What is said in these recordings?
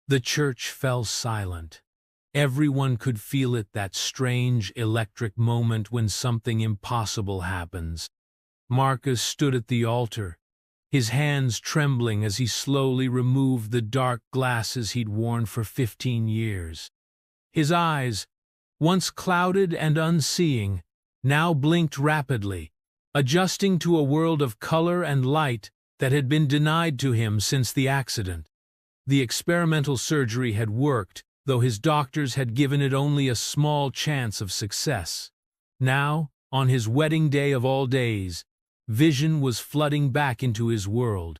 The church fell silent. Everyone could feel it, that strange electric moment when something impossible happens. Marcus stood at the altar, his hands trembling as he slowly removed the dark glasses he'd worn for 15 years. His eyes, once clouded and unseeing, now blinked rapidly, adjusting to a world of color and light that had been denied to him since the accident. The experimental surgery had worked, though his doctors had given it only a small chance of success. Now, on his wedding day of all days, vision was flooding back into his world.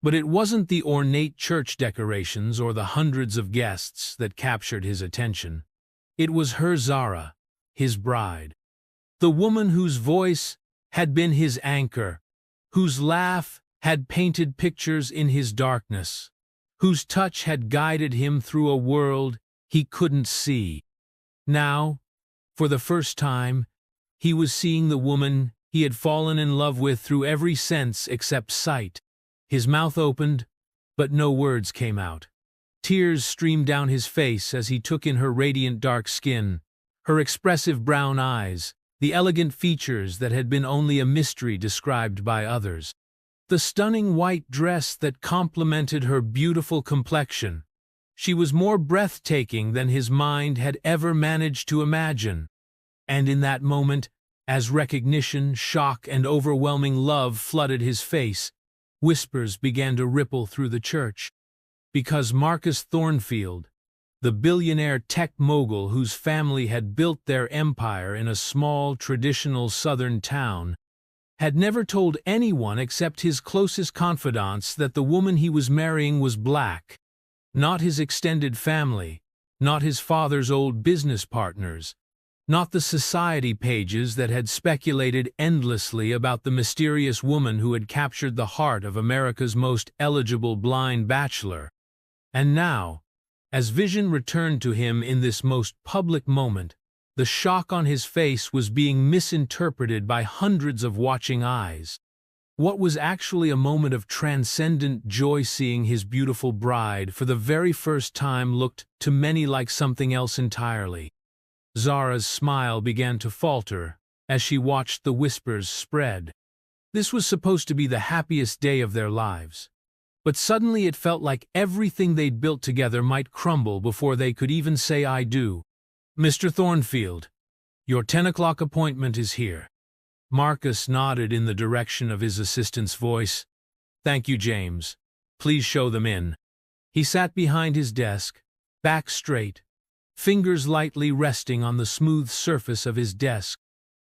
But it wasn't the ornate church decorations or the hundreds of guests that captured his attention. It was her Zara, his bride. The woman whose voice had been his anchor, whose laugh had painted pictures in his darkness, whose touch had guided him through a world he couldn't see. Now, for the first time, he was seeing the woman he had fallen in love with through every sense except sight. His mouth opened, but no words came out. Tears streamed down his face as he took in her radiant dark skin, her expressive brown eyes, the elegant features that had been only a mystery described by others, the stunning white dress that complemented her beautiful complexion. She was more breathtaking than his mind had ever managed to imagine. And in that moment, as recognition, shock, and overwhelming love flooded his face, whispers began to ripple through the church. Because Marcus Thornfield, the billionaire tech mogul whose family had built their empire in a small, traditional southern town, had never told anyone except his closest confidants that the woman he was marrying was black. Not his extended family, not his father's old business partners, not the society pages that had speculated endlessly about the mysterious woman who had captured the heart of America's most eligible blind bachelor. And now, as vision returned to him in this most public moment, the shock on his face was being misinterpreted by hundreds of watching eyes. What was actually a moment of transcendent joy, seeing his beautiful bride for the very first time, looked to many like something else entirely. Zara's smile began to falter as she watched the whispers spread. This was supposed to be the happiest day of their lives. But suddenly it felt like everything they'd built together might crumble before they could even say "I do." "Mr. Thornfield, your 10 o'clock appointment is here." Marcus nodded in the direction of his assistant's voice. "Thank you, James. Please show them in." He sat behind his desk, back straight, fingers lightly resting on the smooth surface of his desk.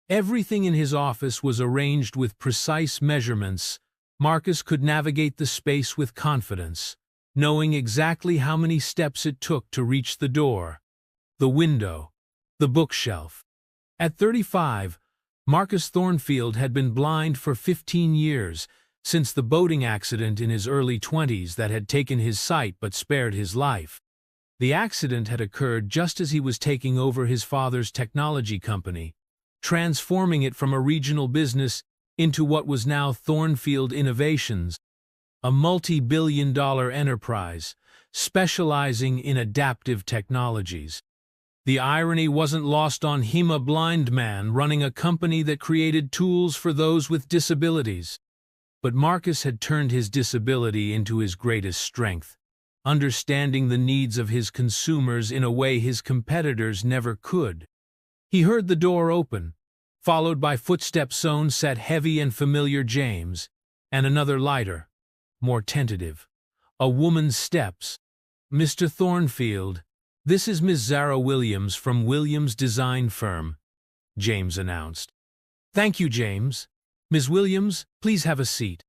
Everything in his office was arranged with precise measurements. Marcus could navigate the space with confidence, knowing exactly how many steps it took to reach the door, the window, the bookshelf. At 35, Marcus Thornfield had been blind for 15 years, since the boating accident in his early 20s that had taken his sight but spared his life. The accident had occurred just as he was taking over his father's technology company, transforming it from a regional business into what was now Thornfield Innovations, a multi-billion-dollar enterprise specializing in adaptive technologies. The irony wasn't lost on him, a blind man running a company that created tools for those with disabilities. But Marcus had turned his disability into his greatest strength, understanding the needs of his consumers in a way his competitors never could. He heard the door open, followed by footsteps. Soon sat heavy and familiar James, and another lighter, more tentative, a woman's steps. "Mr. Thornfield, this is Miss Zara Williams from Williams Design Firm," James announced. "Thank you, James. Ms. Williams, please have a seat."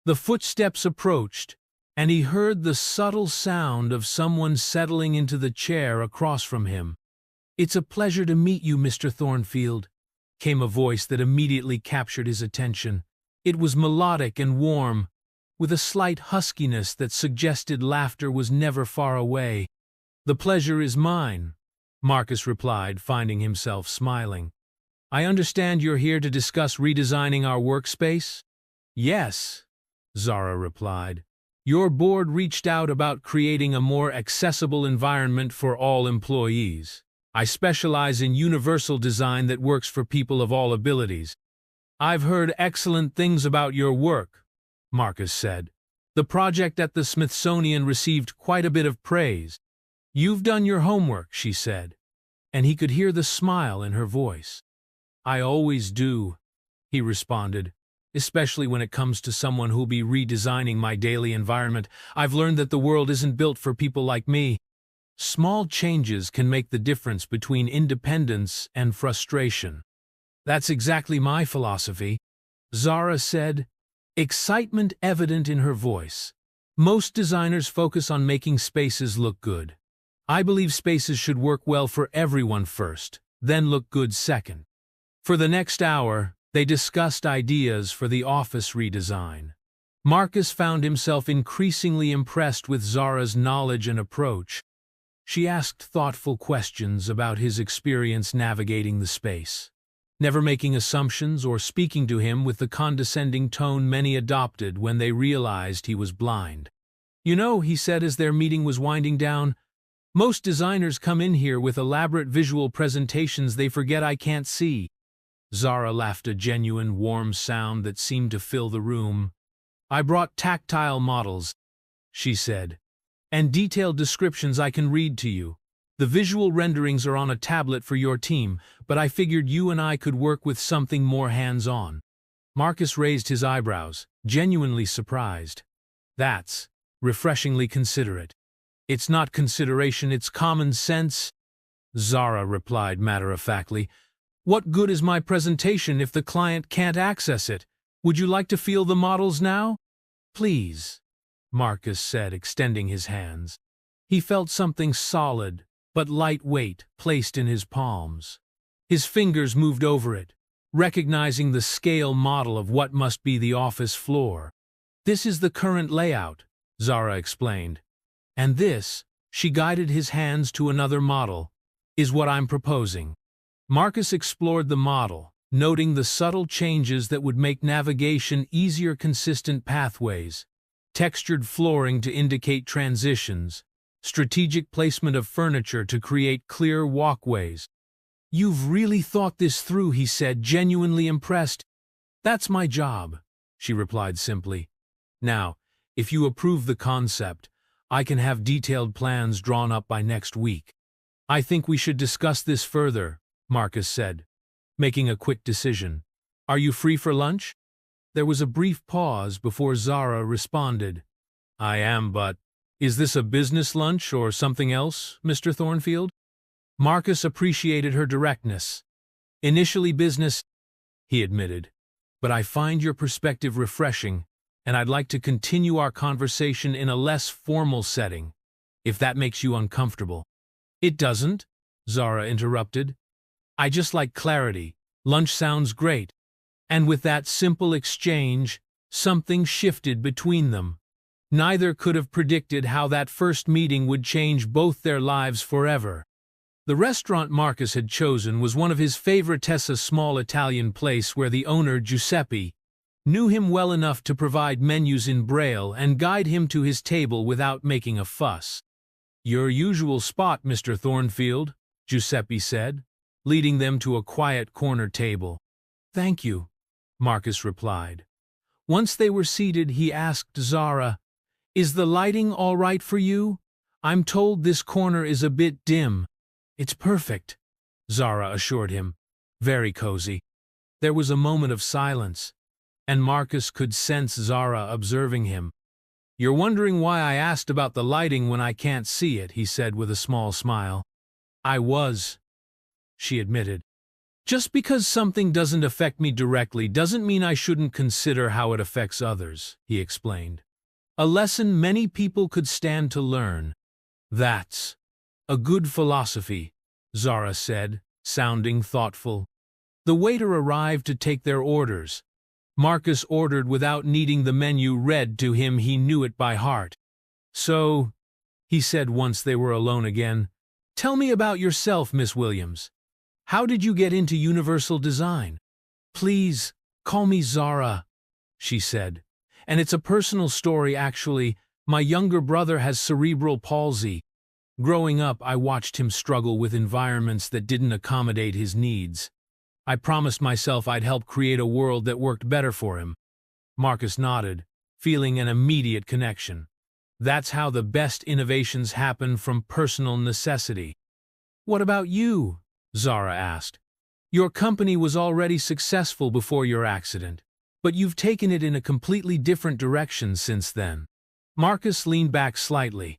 The footsteps approached, and he heard the subtle sound of someone settling into the chair across from him. "It's a pleasure to meet you, Mr. Thornfield," came a voice that immediately captured his attention. It was melodic and warm, with a slight huskiness that suggested laughter was never far away. "The pleasure is mine," Marcus replied, finding himself smiling. "I understand you're here to discuss redesigning our workspace?" "Yes," Zara replied. Your board reached out about creating a more accessible environment for all employees. I specialize in universal design that works for people of all abilities. I've heard excellent things about your work, Marcus said. The project at the Smithsonian received quite a bit of praise. You've done your homework, she said, and he could hear the smile in her voice. I always do, he responded, especially when it comes to someone who'll be redesigning my daily environment. I've learned that the world isn't built for people like me. Small changes can make the difference between independence and frustration. That's exactly my philosophy, Zara said, excitement evident in her voice. Most designers focus on making spaces look good. I believe spaces should work well for everyone first, then look good second. For the next hour, they discussed ideas for the office redesign. Marcus found himself increasingly impressed with Zara's knowledge and approach. She asked thoughtful questions about his experience navigating the space, never making assumptions or speaking to him with the condescending tone many adopted when they realized he was blind. You know, he said as their meeting was winding down, most designers come in here with elaborate visual presentations they forget I can't see. Zara laughed, a genuine, warm sound that seemed to fill the room. I brought tactile models, she said, and detailed descriptions I can read to you. The visual renderings are on a tablet for your team, but I figured you and I could work with something more hands-on. Marcus raised his eyebrows, genuinely surprised. That's refreshingly considerate. It's not consideration, it's common sense, Zara replied matter-of-factly. What good is my presentation if the client can't access it? Would you like to feel the models now? Please, Marcus said, extending his hands. He felt something solid, but lightweight, placed in his palms. His fingers moved over it, recognizing the scale model of what must be the office floor. This is the current layout, Zara explained. And this, she guided his hands to another model, is what I'm proposing. Marcus explored the model, noting the subtle changes that would make navigation easier, consistent pathways, textured flooring to indicate transitions, strategic placement of furniture to create clear walkways. You've really thought this through, he said, genuinely impressed. That's my job, she replied simply. Now, if you approve the concept, I can have detailed plans drawn up by next week. I think we should discuss this further, Marcus said, making a quick decision. Are you free for lunch? There was a brief pause before Zara responded. I am, but is this a business lunch or something else, Mr. Thornfield? Marcus appreciated her directness. Initially business, he admitted, but I find your perspective refreshing, and I'd like to continue our conversation in a less formal setting, if that makes you uncomfortable. It doesn't, Zara interrupted. I just like clarity. Lunch sounds great. And with that simple exchange, something shifted between them. Neither could have predicted how that first meeting would change both their lives forever. The restaurant Marcus had chosen was one of his favorites, a small Italian place where the owner, Giuseppe, knew him well enough to provide menus in Braille and guide him to his table without making a fuss. Your usual spot, Mr. Thornfield, Giuseppe said, leading them to a quiet corner table. Thank you, Marcus replied. Once they were seated, he asked Zara, Is the lighting all right for you? I'm told this corner is a bit dim. It's perfect, Zara assured him. Very cozy. There was a moment of silence, and Marcus could sense Zara observing him. You're wondering why I asked about the lighting when I can't see it, he said with a small smile. I was, she admitted. Just because something doesn't affect me directly doesn't mean I shouldn't consider how it affects others, he explained. A lesson many people could stand to learn. That's a good philosophy, Zara said, sounding thoughtful. The waiter arrived to take their orders. Marcus ordered without needing the menu read to him. He knew it by heart. So, he said once they were alone again, tell me about yourself, Miss Williams. How did you get into universal design? Please, call me Zara, she said. And it's a personal story, actually. My younger brother has cerebral palsy. Growing up, I watched him struggle with environments that didn't accommodate his needs. I promised myself I'd help create a world that worked better for him. Marcus nodded, feeling an immediate connection. That's how the best innovations happen, from personal necessity. What about you? Zara asked. Your company was already successful before your accident, but you've taken it in a completely different direction since then. Marcus leaned back slightly.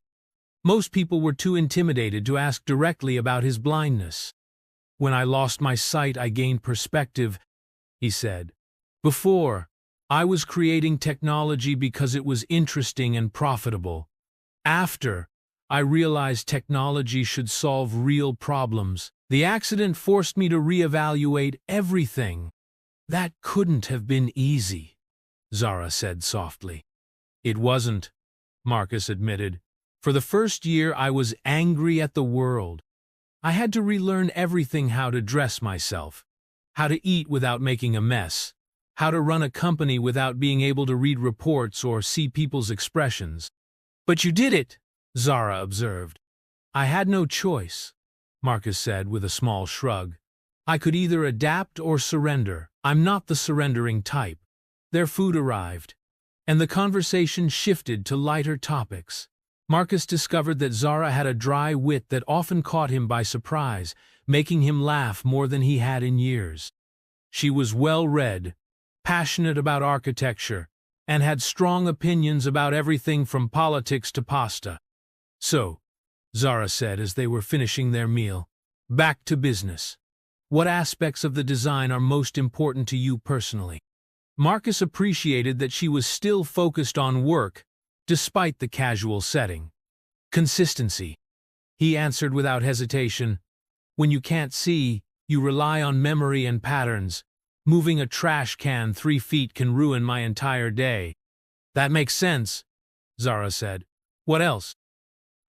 Most people were too intimidated to ask directly about his blindness. When I lost my sight, I gained perspective, he said. Before, I was creating technology because it was interesting and profitable. After, I realized technology should solve real problems. The accident forced me to reevaluate everything. That couldn't have been easy, Zara said softly. It wasn't, Marcus admitted. For the first year, I was angry at the world. I had to relearn everything: how to dress myself, how to eat without making a mess, how to run a company without being able to read reports or see people's expressions. But you did it, Zara observed. I had no choice, Marcus said with a small shrug. I could either adapt or surrender. I'm not the surrendering type. Their food arrived, and the conversation shifted to lighter topics. Marcus discovered that Zara had a dry wit that often caught him by surprise, making him laugh more than he had in years. She was well-read, passionate about architecture, and had strong opinions about everything from politics to pasta. So, Zara said as they were finishing their meal, back to business. What aspects of the design are most important to you personally? Marcus appreciated that she was still focused on work, despite the casual setting. Consistency, he answered without hesitation. When you can't see, you rely on memory and patterns. Moving a trash can 3 feet can ruin my entire day. That makes sense, Zara said. What else?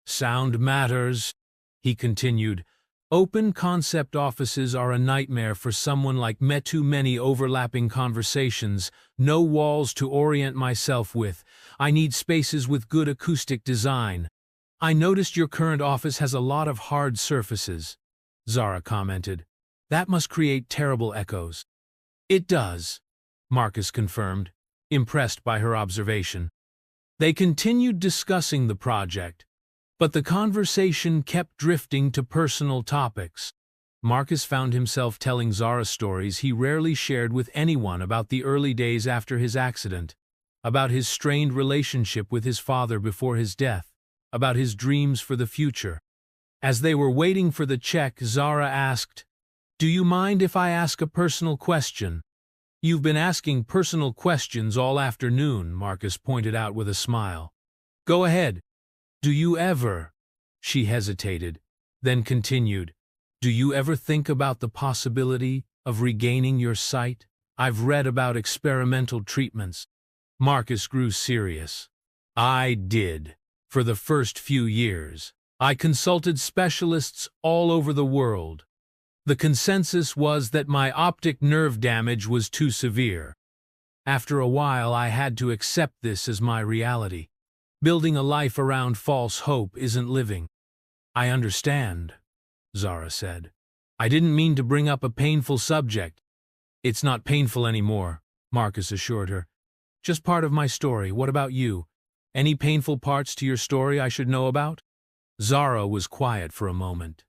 Sound matters, he continued. Open concept offices are a nightmare for someone like me. Too many overlapping conversations, no walls to orient myself with. I need spaces with good acoustic design. I noticed your current office has a lot of hard surfaces, Zara commented. That must create terrible echoes. It does, Marcus confirmed, impressed by her observation. They continued discussing the project, but the conversation kept drifting to personal topics. Marcus found himself telling Zara stories he rarely shared with anyone about the early days after his accident, about his strained relationship with his father before his death, about his dreams for the future. As they were waiting for the check, Zara asked, "Do you mind if I ask a personal question?" "You've been asking personal questions all afternoon," Marcus pointed out with a smile. "Go ahead." "Do you ever?" She hesitated, then continued, "Do you ever think about the possibility of regaining your sight? I've read about experimental treatments." Marcus grew serious. "I did. For the first few years. I consulted specialists all over the world. The consensus was that my optic nerve damage was too severe. After a while, I had to accept this as my reality. Building a life around false hope isn't living." "I understand," Zara said. "I didn't mean to bring up a painful subject." "It's not painful anymore," Marcus assured her. "Just part of my story. What about you? Any painful parts to your story I should know about?" Zara was quiet for a moment.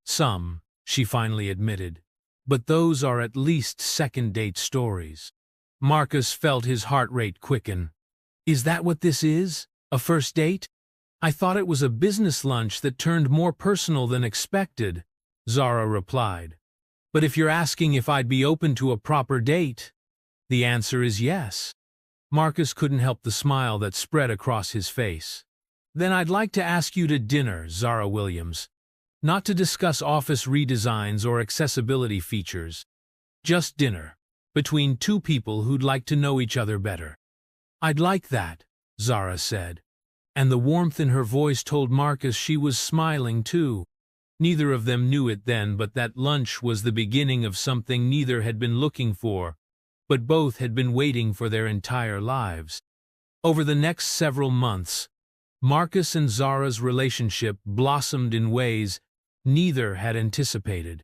"Some," she finally admitted, "but those are at least second-date stories." Marcus felt his heart rate quicken. "Is that what this is? A first date? I thought it was a business lunch that turned more personal than expected," Zara replied. "But if you're asking if I'd be open to a proper date, the answer is yes." Marcus couldn't help the smile that spread across his face. "Then I'd like to ask you to dinner, Zara Williams. Not to discuss office redesigns or accessibility features. Just dinner, between two people who'd like to know each other better." "I'd like that," Zara said, and the warmth in her voice told Marcus she was smiling too. Neither of them knew it then, but that lunch was the beginning of something neither had been looking for, but both had been waiting for their entire lives. Over the next several months, Marcus and Zara's relationship blossomed in ways neither had anticipated.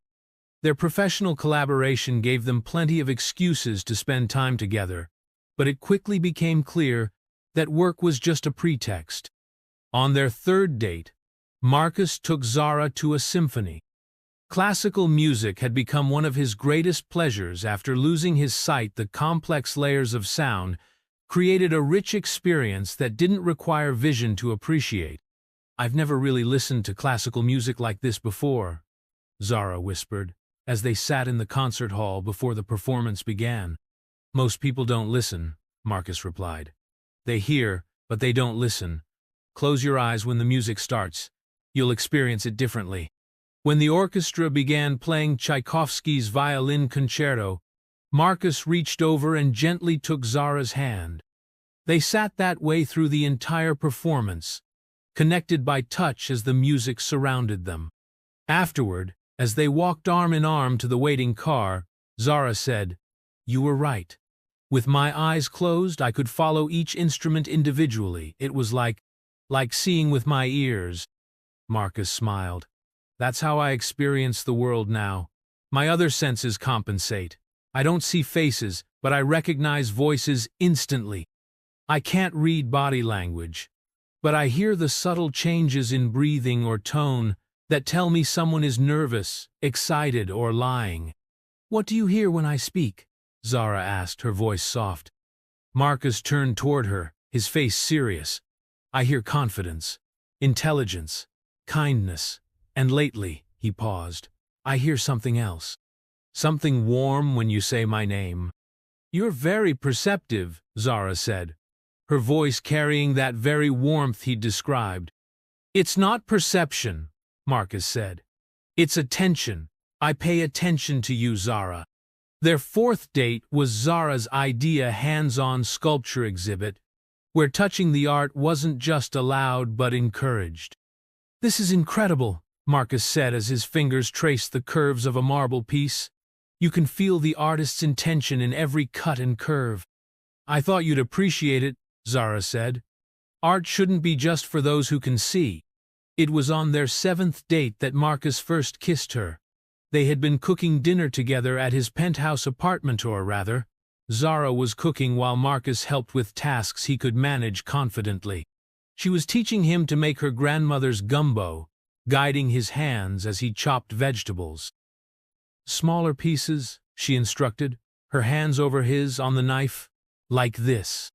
Their professional collaboration gave them plenty of excuses to spend time together, but it quickly became clear that work was just a pretext. On their third date, Marcus took Zara to a symphony. Classical music had become one of his greatest pleasures. After losing his sight, the complex layers of sound created a rich experience that didn't require vision to appreciate. "I've never really listened to classical music like this before," Zara whispered, as they sat in the concert hall before the performance began. "Most people don't listen," Marcus replied. "They hear, but they don't listen. Close your eyes when the music starts. You'll experience it differently." When the orchestra began playing Tchaikovsky's Violin Concerto, Marcus reached over and gently took Zara's hand. They sat that way through the entire performance, connected by touch as the music surrounded them. Afterward, as they walked arm in arm to the waiting car, Zara said, "You were right. With my eyes closed, I could follow each instrument individually. It was like seeing with my ears." Marcus smiled. "That's how I experience the world now. My other senses compensate. I don't see faces, but I recognize voices instantly. I can't read body language, but I hear the subtle changes in breathing or tone that tell me someone is nervous, excited, or lying." "What do you hear when I speak?" Zara asked, her voice soft. Marcus turned toward her, his face serious. "I hear confidence, intelligence, kindness, and lately," he paused, "I hear something else. Something warm when you say my name." "You're very perceptive," Zara said, her voice carrying that very warmth he'd described. "It's not perception," Marcus said. "It's attention. I pay attention to you, Zara." Their fourth date was Zara's idea hands-on sculpture exhibit, where touching the art wasn't just allowed but encouraged. "This is incredible," Marcus said as his fingers traced the curves of a marble piece. "You can feel the artist's intention in every cut and curve." "I thought you'd appreciate it," Zara said. "Art shouldn't be just for those who can see." It was on their seventh date that Marcus first kissed her. They had been cooking dinner together at his penthouse apartment, or rather, Zara was cooking while Marcus helped with tasks he could manage confidently. She was teaching him to make her grandmother's gumbo, guiding his hands as he chopped vegetables. "Smaller pieces," she instructed, her hands over his on the knife. "Like this."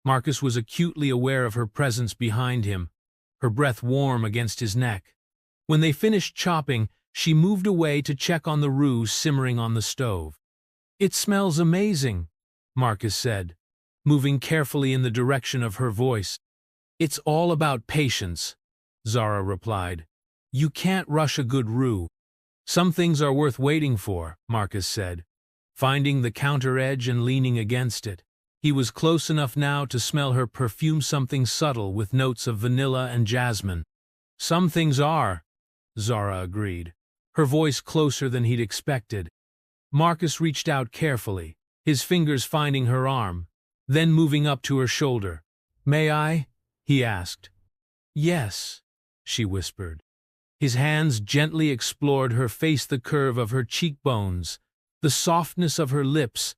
Marcus was acutely aware of her presence behind him, her breath warm against his neck. When they finished chopping, she moved away to check on the roux simmering on the stove. "It smells amazing," Marcus said, moving carefully in the direction of her voice. "It's all about patience," Zara replied. "You can't rush a good roux." "Some things are worth waiting for," Marcus said, finding the counter edge and leaning against it. He was close enough now to smell her perfume, something subtle with notes of vanilla and jasmine. "Some things are," Zara agreed, her voice closer than he'd expected. Marcus reached out carefully, his fingers finding her arm, then moving up to her shoulder. "May I?" he asked. "Yes," she whispered. His hands gently explored her face, the curve of her cheekbones, the softness of her lips,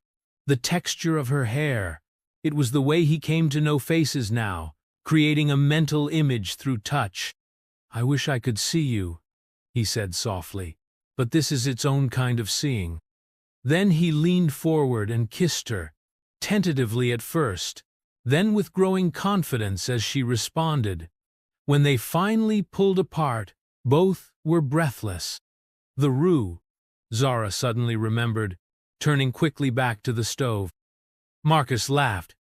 the texture of her hair. It was the way he came to know faces now, creating a mental image through touch. "I wish I could see you," he said softly, "but this is its own kind of seeing." Then he leaned forward and kissed her, tentatively at first, then with growing confidence as she responded. When they finally pulled apart, both were breathless. "The roux," Zara suddenly remembered, turning quickly back to the stove. Marcus laughed.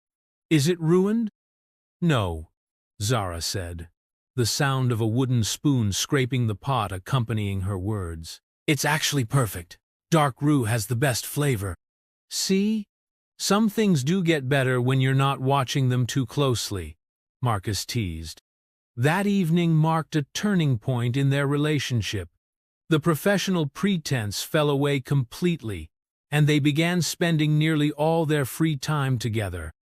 "Is it ruined?" "No," Zara said, the sound of a wooden spoon scraping the pot accompanying her words. "It's actually perfect. Dark roux has the best flavor." "See? Some things do get better when you're not watching them too closely," Marcus teased. That evening marked a turning point in their relationship. The professional pretense fell away completely, and they began spending nearly all their free time together.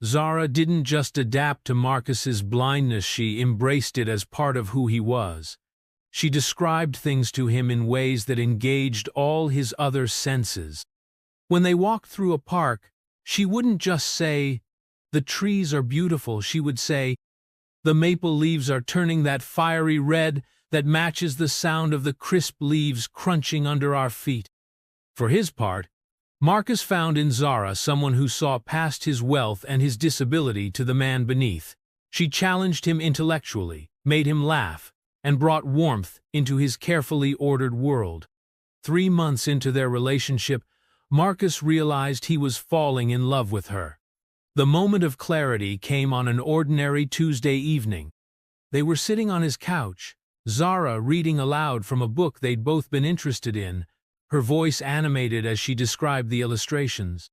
Zara didn't just adapt to Marcus's blindness, she embraced it as part of who he was. She described things to him in ways that engaged all his other senses. When they walked through a park, she wouldn't just say, "The trees are beautiful," she would say, "The maple leaves are turning that fiery red that matches the sound of the crisp leaves crunching under our feet." For his part, Marcus found in Zara someone who saw past his wealth and his disability to the man beneath. She challenged him intellectually, made him laugh, and brought warmth into his carefully ordered world. 3 months into their relationship, Marcus realized he was falling in love with her. The moment of clarity came on an ordinary Tuesday evening. They were sitting on his couch, Zara reading aloud from a book they'd both been interested in, her voice animated as she described the illustrations.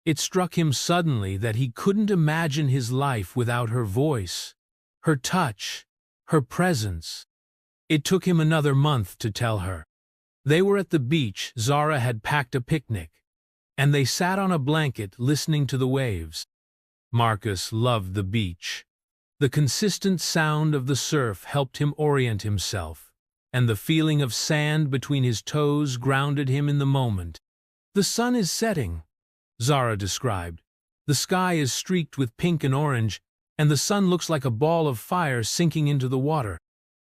It struck him suddenly that he couldn't imagine his life without her voice, her touch, her presence. It took him another month to tell her. They were at the beach. Zara had packed a picnic, and they sat on a blanket listening to the waves. Marcus loved the beach. The consistent sound of the surf helped him orient himself, and the feeling of sand between his toes grounded him in the moment. "The sun is setting," Zara described. "The sky is streaked with pink and orange, and the sun looks like a ball of fire sinking into the water."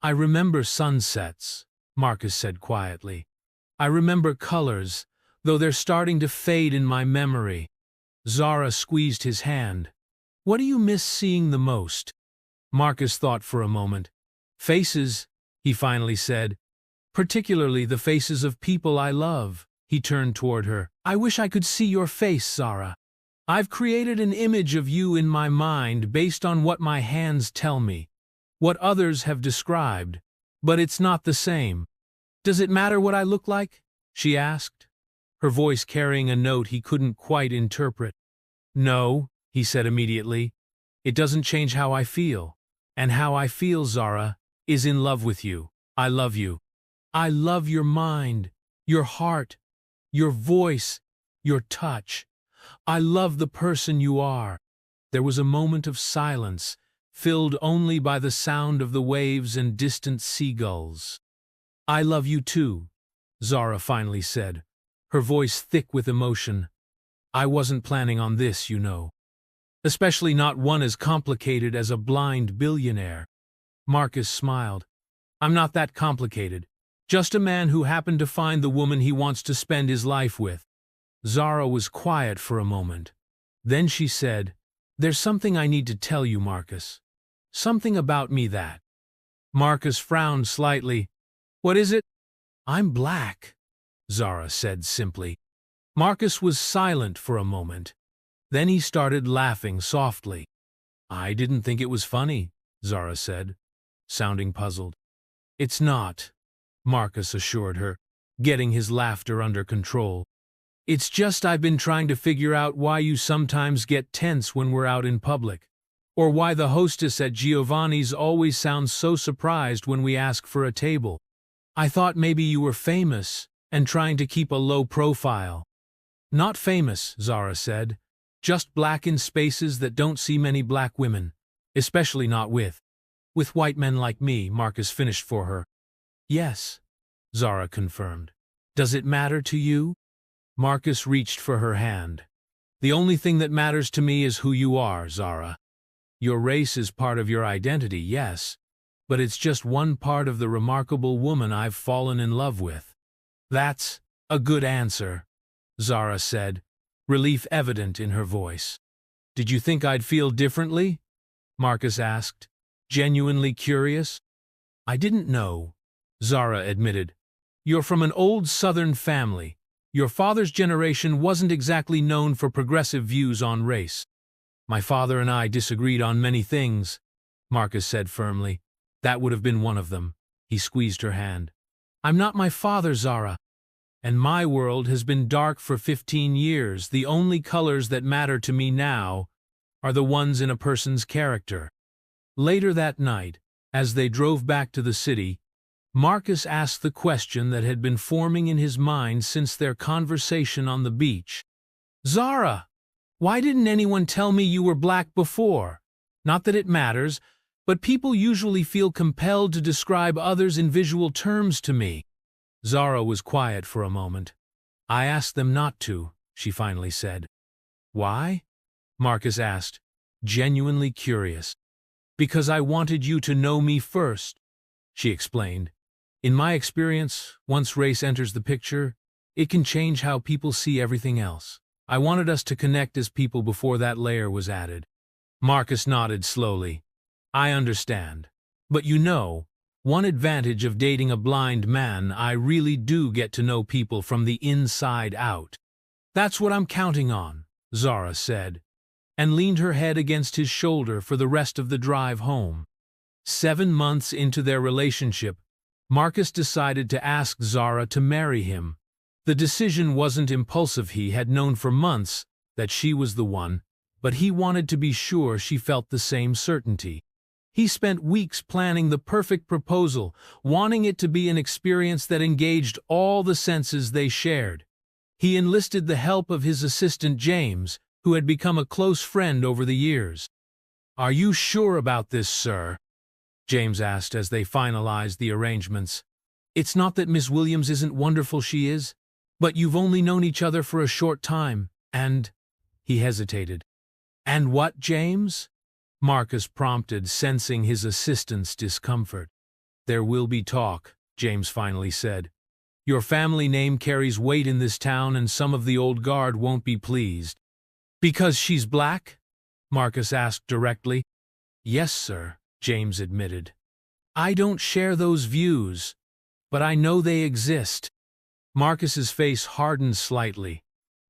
"I remember sunsets," Marcus said quietly. "I remember colors, though they're starting to fade in my memory." Zara squeezed his hand. "What do you miss seeing the most?" Marcus thought for a moment. "Faces," he finally said. "Particularly the faces of people I love." He turned toward her. "I wish I could see your face, Zara. I've created an image of you in my mind based on what my hands tell me, what others have described, but it's not the same." "Does it matter what I look like?" she asked, her voice carrying a note he couldn't quite interpret. "No," he said immediately. "It doesn't change how I feel. And how I feel, Zara, is in love with you. I love you. I love your mind, your heart, your voice, your touch. I love the person you are." There was a moment of silence, filled only by the sound of the waves and distant seagulls. "I love you too," Zara finally said, her voice thick with emotion. "I wasn't planning on this, you know. Especially not one as complicated as a blind billionaire." Marcus smiled. "I'm not that complicated. Just a man who happened to find the woman he wants to spend his life with." Zara was quiet for a moment. Then she said, "There's something I need to tell you, Marcus. Something about me that—" Marcus frowned slightly. "What is it?" "I'm black," Zara said simply. Marcus was silent for a moment. Then he started laughing softly. "I didn't think it was funny," Zara said, sounding puzzled. "It's not," Marcus assured her, getting his laughter under control. "It's just I've been trying to figure out why you sometimes get tense when we're out in public, or why the hostess at Giovanni's always sounds so surprised when we ask for a table. I thought maybe you were famous and trying to keep a low profile." "Not famous," Zara said. "Just black in spaces that don't see many black women, especially not with white men like me," Marcus finished for her. "Yes," Zara confirmed. "Does it matter to you?" Marcus reached for her hand. "The only thing that matters to me is who you are, Zara. Your race is part of your identity, yes, but it's just one part of the remarkable woman I've fallen in love with." "That's a good answer," Zara said, relief evident in her voice. "Did you think I'd feel differently?" Marcus asked, genuinely curious. "I didn't know," Zara admitted. "You're from an old Southern family. Your father's generation wasn't exactly known for progressive views on race." "My father and I disagreed on many things," Marcus said firmly. "That would have been one of them." He squeezed her hand. "I'm not my father, Zara. And my world has been dark for 15 years. The only colors that matter to me now are the ones in a person's character." Later that night, as they drove back to the city, Marcus asked the question that had been forming in his mind since their conversation on the beach. "Zara, Why didn't anyone tell me you were black before? Not that it matters, but people usually feel compelled to describe others in visual terms to me. Zara was quiet for a moment. I asked them not to, she finally said. Why? Marcus asked, genuinely curious. Because I wanted you to know me first, she explained. In my experience, once race enters the picture, it can change how people see everything else. I wanted us to connect as people before that layer was added. Marcus nodded slowly. I understand. But you know, one advantage of dating a blind man, I really do get to know people from the inside out. That's what I'm counting on, Zara said, and leaned her head against his shoulder for the rest of the drive home. 7 months into their relationship, Marcus decided to ask Zara to marry him. The decision wasn't impulsive. He had known for months that she was the one, but he wanted to be sure she felt the same certainty. He spent weeks planning the perfect proposal, wanting it to be an experience that engaged all the senses they shared. He enlisted the help of his assistant James, who had become a close friend over the years. Are you sure about this, sir? James asked as they finalized the arrangements. It's not that Miss Williams isn't wonderful, she is, but you've only known each other for a short time, and… He hesitated. And what, James? Marcus prompted, sensing his assistant's discomfort. There will be talk, James finally said. Your family name carries weight in this town, and some of the old guard won't be pleased. Because she's black? Marcus asked directly. Yes, sir, James admitted. I don't share those views, but I know they exist. Marcus's face hardened slightly.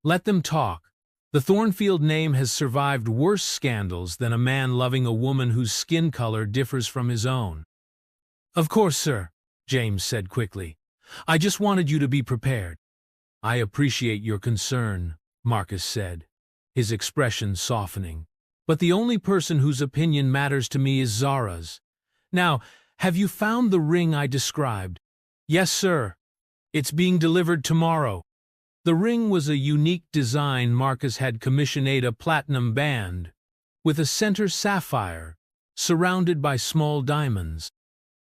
Let them talk. The Thornfield name has survived worse scandals than a man loving a woman whose skin color differs from his own. Of course, sir, James said quickly. I just wanted you to be prepared. I appreciate your concern, Marcus said, his expression softening. But the only person whose opinion matters to me is Zara's. Now, have you found the ring I described? Yes, sir. It's being delivered tomorrow. The ring was a unique design. Marcus had commissioned a platinum band, with a center sapphire, surrounded by small diamonds.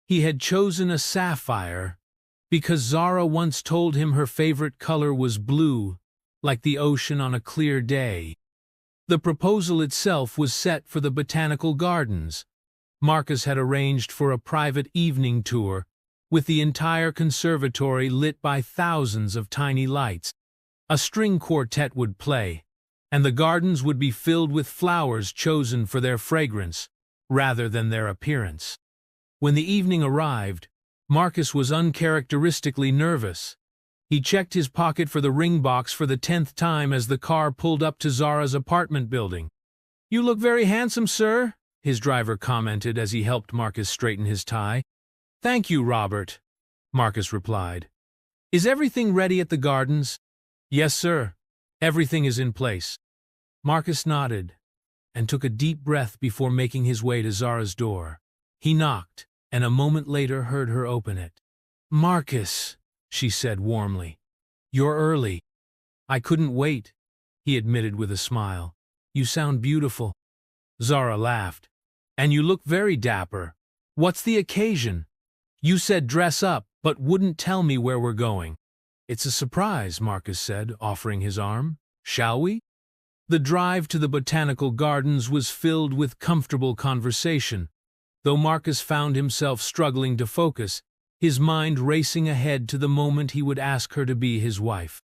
He had chosen a sapphire because Zara once told him her favorite color was blue, like the ocean on a clear day. The proposal itself was set for the botanical gardens. Marcus had arranged for a private evening tour, with the entire conservatory lit by thousands of tiny lights. A string quartet would play, and the gardens would be filled with flowers chosen for their fragrance, rather than their appearance. When the evening arrived, Marcus was uncharacteristically nervous. He checked his pocket for the ring box for the 10th time as the car pulled up to Zara's apartment building. You look very handsome, sir, his driver commented as he helped Marcus straighten his tie. Thank you, Robert, Marcus replied. Is everything ready at the gardens? Yes, sir. Everything is in place. Marcus nodded and took a deep breath before making his way to Zara's door. He knocked, and a moment later heard her open it. Marcus, she said warmly. You're early. I couldn't wait, he admitted with a smile. You sound beautiful. Zara laughed. And you look very dapper. What's the occasion? You said dress up, but wouldn't tell me where we're going. It's a surprise, Marcus said, offering his arm. Shall we? The drive to the botanical gardens was filled with comfortable conversation. Though Marcus found himself struggling to focus, his mind racing ahead to the moment he would ask her to be his wife.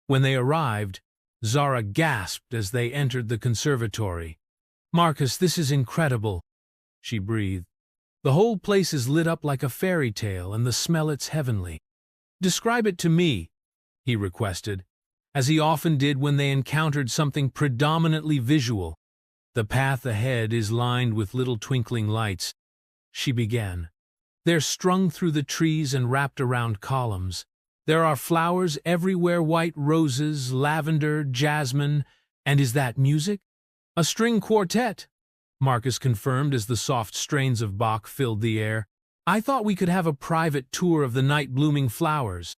When they arrived, Zara gasped as they entered the conservatory. Marcus, this is incredible, she breathed. The whole place is lit up like a fairy tale, and the smell it's heavenly. Describe it to me, he requested, as he often did when they encountered something predominantly visual. The path ahead is lined with little twinkling lights, she began. They're strung through the trees and wrapped around columns. There are flowers everywhere, white roses, lavender, jasmine, and is that music? A string quartet, Marcus confirmed as the soft strains of Bach filled the air. I thought we could have a private tour of the night blooming flowers.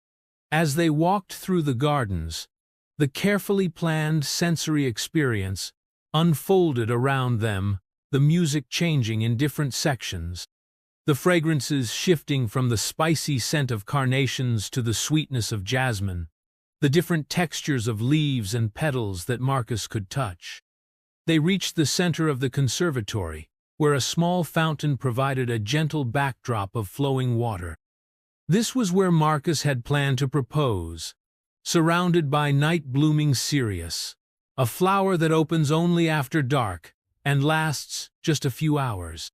As they walked through the gardens, The carefully planned sensory experience unfolded around them, the music changing in different sections, the fragrances shifting from the spicy scent of carnations to the sweetness of jasmine, the different textures of leaves and petals that Marcus could touch. They reached the center of the conservatory, where a small fountain provided a gentle backdrop of flowing water. This was where Marcus had planned to propose, surrounded by night-blooming cereus, a flower that opens only after dark and lasts just a few hours.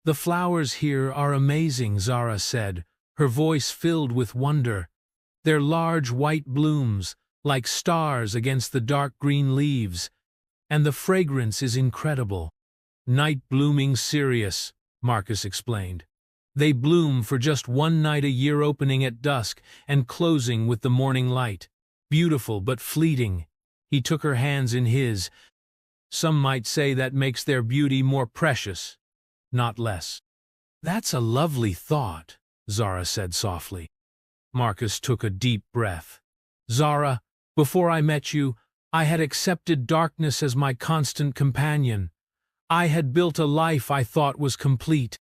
"The flowers here are amazing," Zara said, her voice filled with wonder. "Their large white blooms, like stars against the dark green leaves, and the fragrance is incredible." "Night-blooming cereus," Marcus explained. "They bloom for just one night a year, opening at dusk and closing with the morning light. Beautiful but fleeting." He took her hands in his. "Some might say that makes their beauty more precious, not less." "That's a lovely thought," Zara said softly. Marcus took a deep breath. "Zara, before I met you, I had accepted darkness as my constant companion. I had built a life I thought was complete.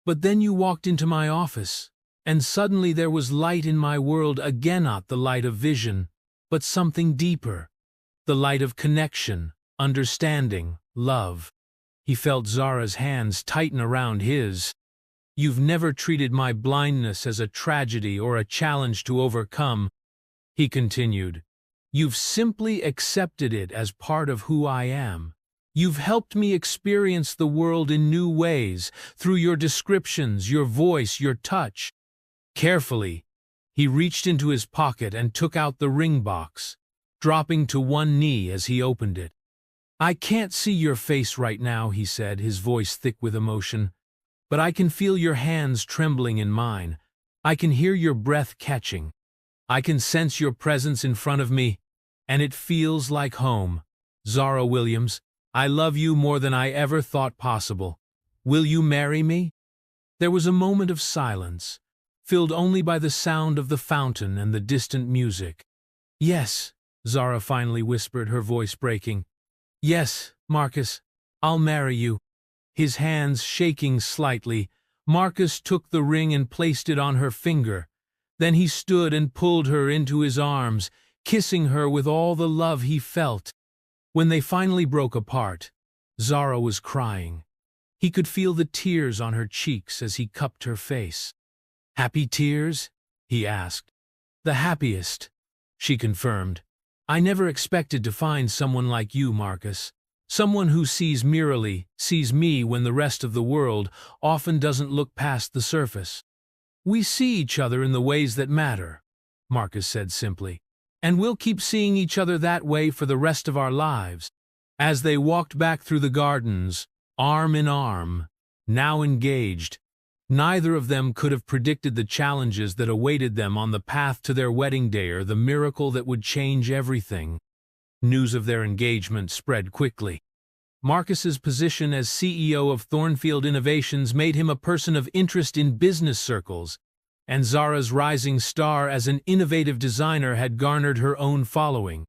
But then you walked into my office, and suddenly there was light in my world again, not the light of vision, but something deeper. The light of connection, understanding, love." He felt Zara's hands tighten around his. "You've never treated my blindness as a tragedy or a challenge to overcome," he continued. "You've simply accepted it as part of who I am. You've helped me experience the world in new ways, through your descriptions, your voice, your touch." Carefully, he reached into his pocket and took out the ring box, dropping to one knee as he opened it. "I can't see your face right now," he said, his voice thick with emotion, "but I can feel your hands trembling in mine. I can hear your breath catching. I can sense your presence in front of me, and it feels like home. Zara Williams, I love you more than I ever thought possible. Will you marry me?" There was a moment of silence, filled only by the sound of the fountain and the distant music. "Yes," Zara finally whispered, her voice breaking. "Yes, Marcus, I'll marry you." His hands shaking slightly, Marcus took the ring and placed it on her finger. Then he stood and pulled her into his arms, kissing her with all the love he felt. When they finally broke apart, Zara was crying. He could feel the tears on her cheeks as he cupped her face. "Happy tears?" he asked. "The happiest," she confirmed. "I never expected to find someone like you, Marcus. Someone who sees mirrorly, sees me when the rest of the world often doesn't look past the surface." "We see each other in the ways that matter," Marcus said simply. "And we'll keep seeing each other that way for the rest of our lives." As they walked back through the gardens, arm in arm, now engaged, neither of them could have predicted the challenges that awaited them on the path to their wedding day, or the miracle that would change everything. News of their engagement spread quickly. Marcus's position as CEO of Thornfield Innovations made him a person of interest in business circles, and Zara's rising star as an innovative designer had garnered her own following.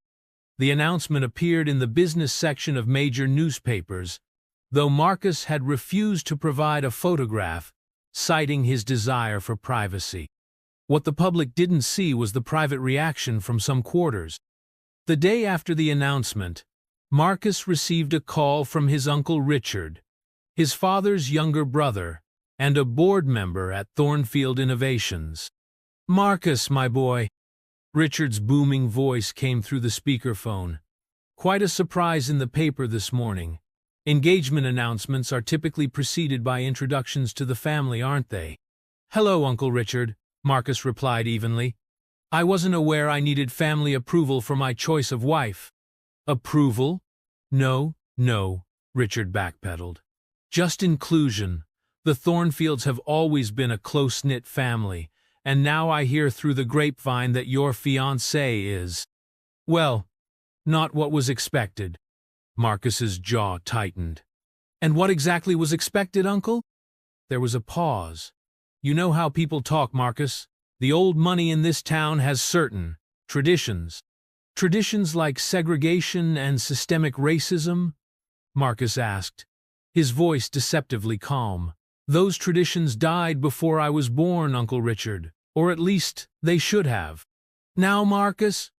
The announcement appeared in the business section of major newspapers, though Marcus had refused to provide a photograph, citing his desire for privacy. What the public didn't see was the private reaction from some quarters. The day after the announcement, Marcus received a call from his uncle Richard, his father's younger brother, and a board member at Thornfield Innovations. "Marcus, my boy," Richard's booming voice came through the speakerphone. "Quite a surprise in the paper this morning. Engagement announcements are typically preceded by introductions to the family, aren't they?" "Hello, Uncle Richard," Marcus replied evenly. "I wasn't aware I needed family approval for my choice of wife." "Approval? No, Richard backpedaled. "Just inclusion. The Thornfields have always been a close-knit family, and now I hear through the grapevine that your fiancé is, well, not what was expected." Marcus's jaw tightened. "And what exactly was expected, Uncle?" There was a pause. "You know how people talk, Marcus. The old money in this town has certain traditions." Traditions like segregation and systemic racism? Marcus asked, his voice deceptively calm. Those traditions died before I was born, Uncle Richard, or at least they should have. Now, Marcus,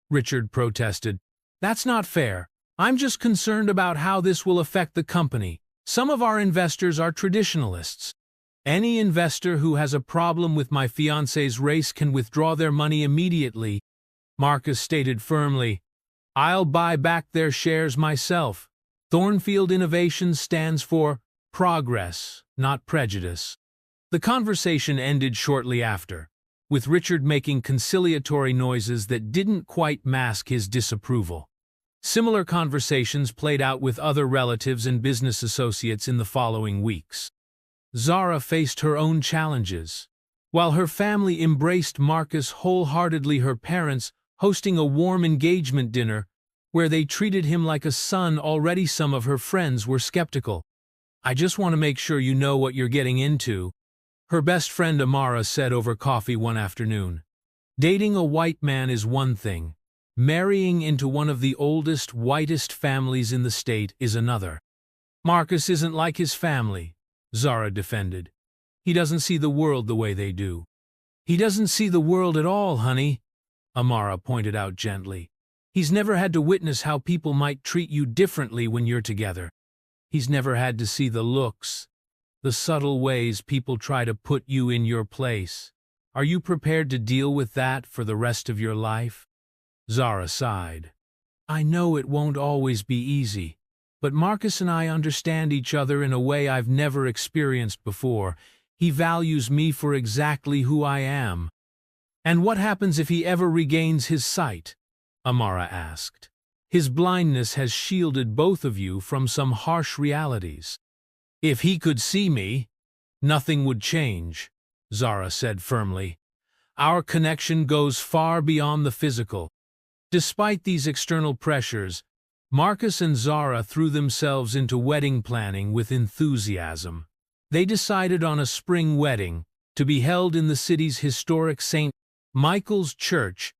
Richard protested, that's not fair. I'm just concerned about how this will affect the company. Some of our investors are traditionalists. Any investor who has a problem with my fiancé's race can withdraw their money immediately, Marcus stated firmly. I'll buy back their shares myself. Thornfield Innovations stands for progress, not prejudice. The conversation ended shortly after, with Richard making conciliatory noises that didn't quite mask his disapproval. Similar conversations played out with other relatives and business associates in the following weeks. Zara faced her own challenges. While her family embraced Marcus wholeheartedly, her parents hosting a warm engagement dinner where they treated him like a son. Already some of her friends were skeptical. I just want to make sure you know what you're getting into, her best friend Amara said over coffee one afternoon. Dating a white man is one thing. Marrying into one of the oldest, whitest families in the state is another. Marcus isn't like his family, Zara defended. He doesn't see the world the way they do. He doesn't see the world at all, honey, Amara pointed out gently. He's never had to witness how people might treat you differently when you're together. He's never had to see the looks, the subtle ways people try to put you in your place. Are you prepared to deal with that for the rest of your life? Zara sighed. I know it won't always be easy, but Marcus and I understand each other in a way I've never experienced before. He values me for exactly who I am. And what happens if he ever regains his sight? Amara asked. His blindness has shielded both of you from some harsh realities. If he could see me, nothing would change, Zara said firmly. Our connection goes far beyond the physical. Despite these external pressures, Marcus and Zara threw themselves into wedding planning with enthusiasm. They decided on a spring wedding to be held in the city's historic St. Michael's Church,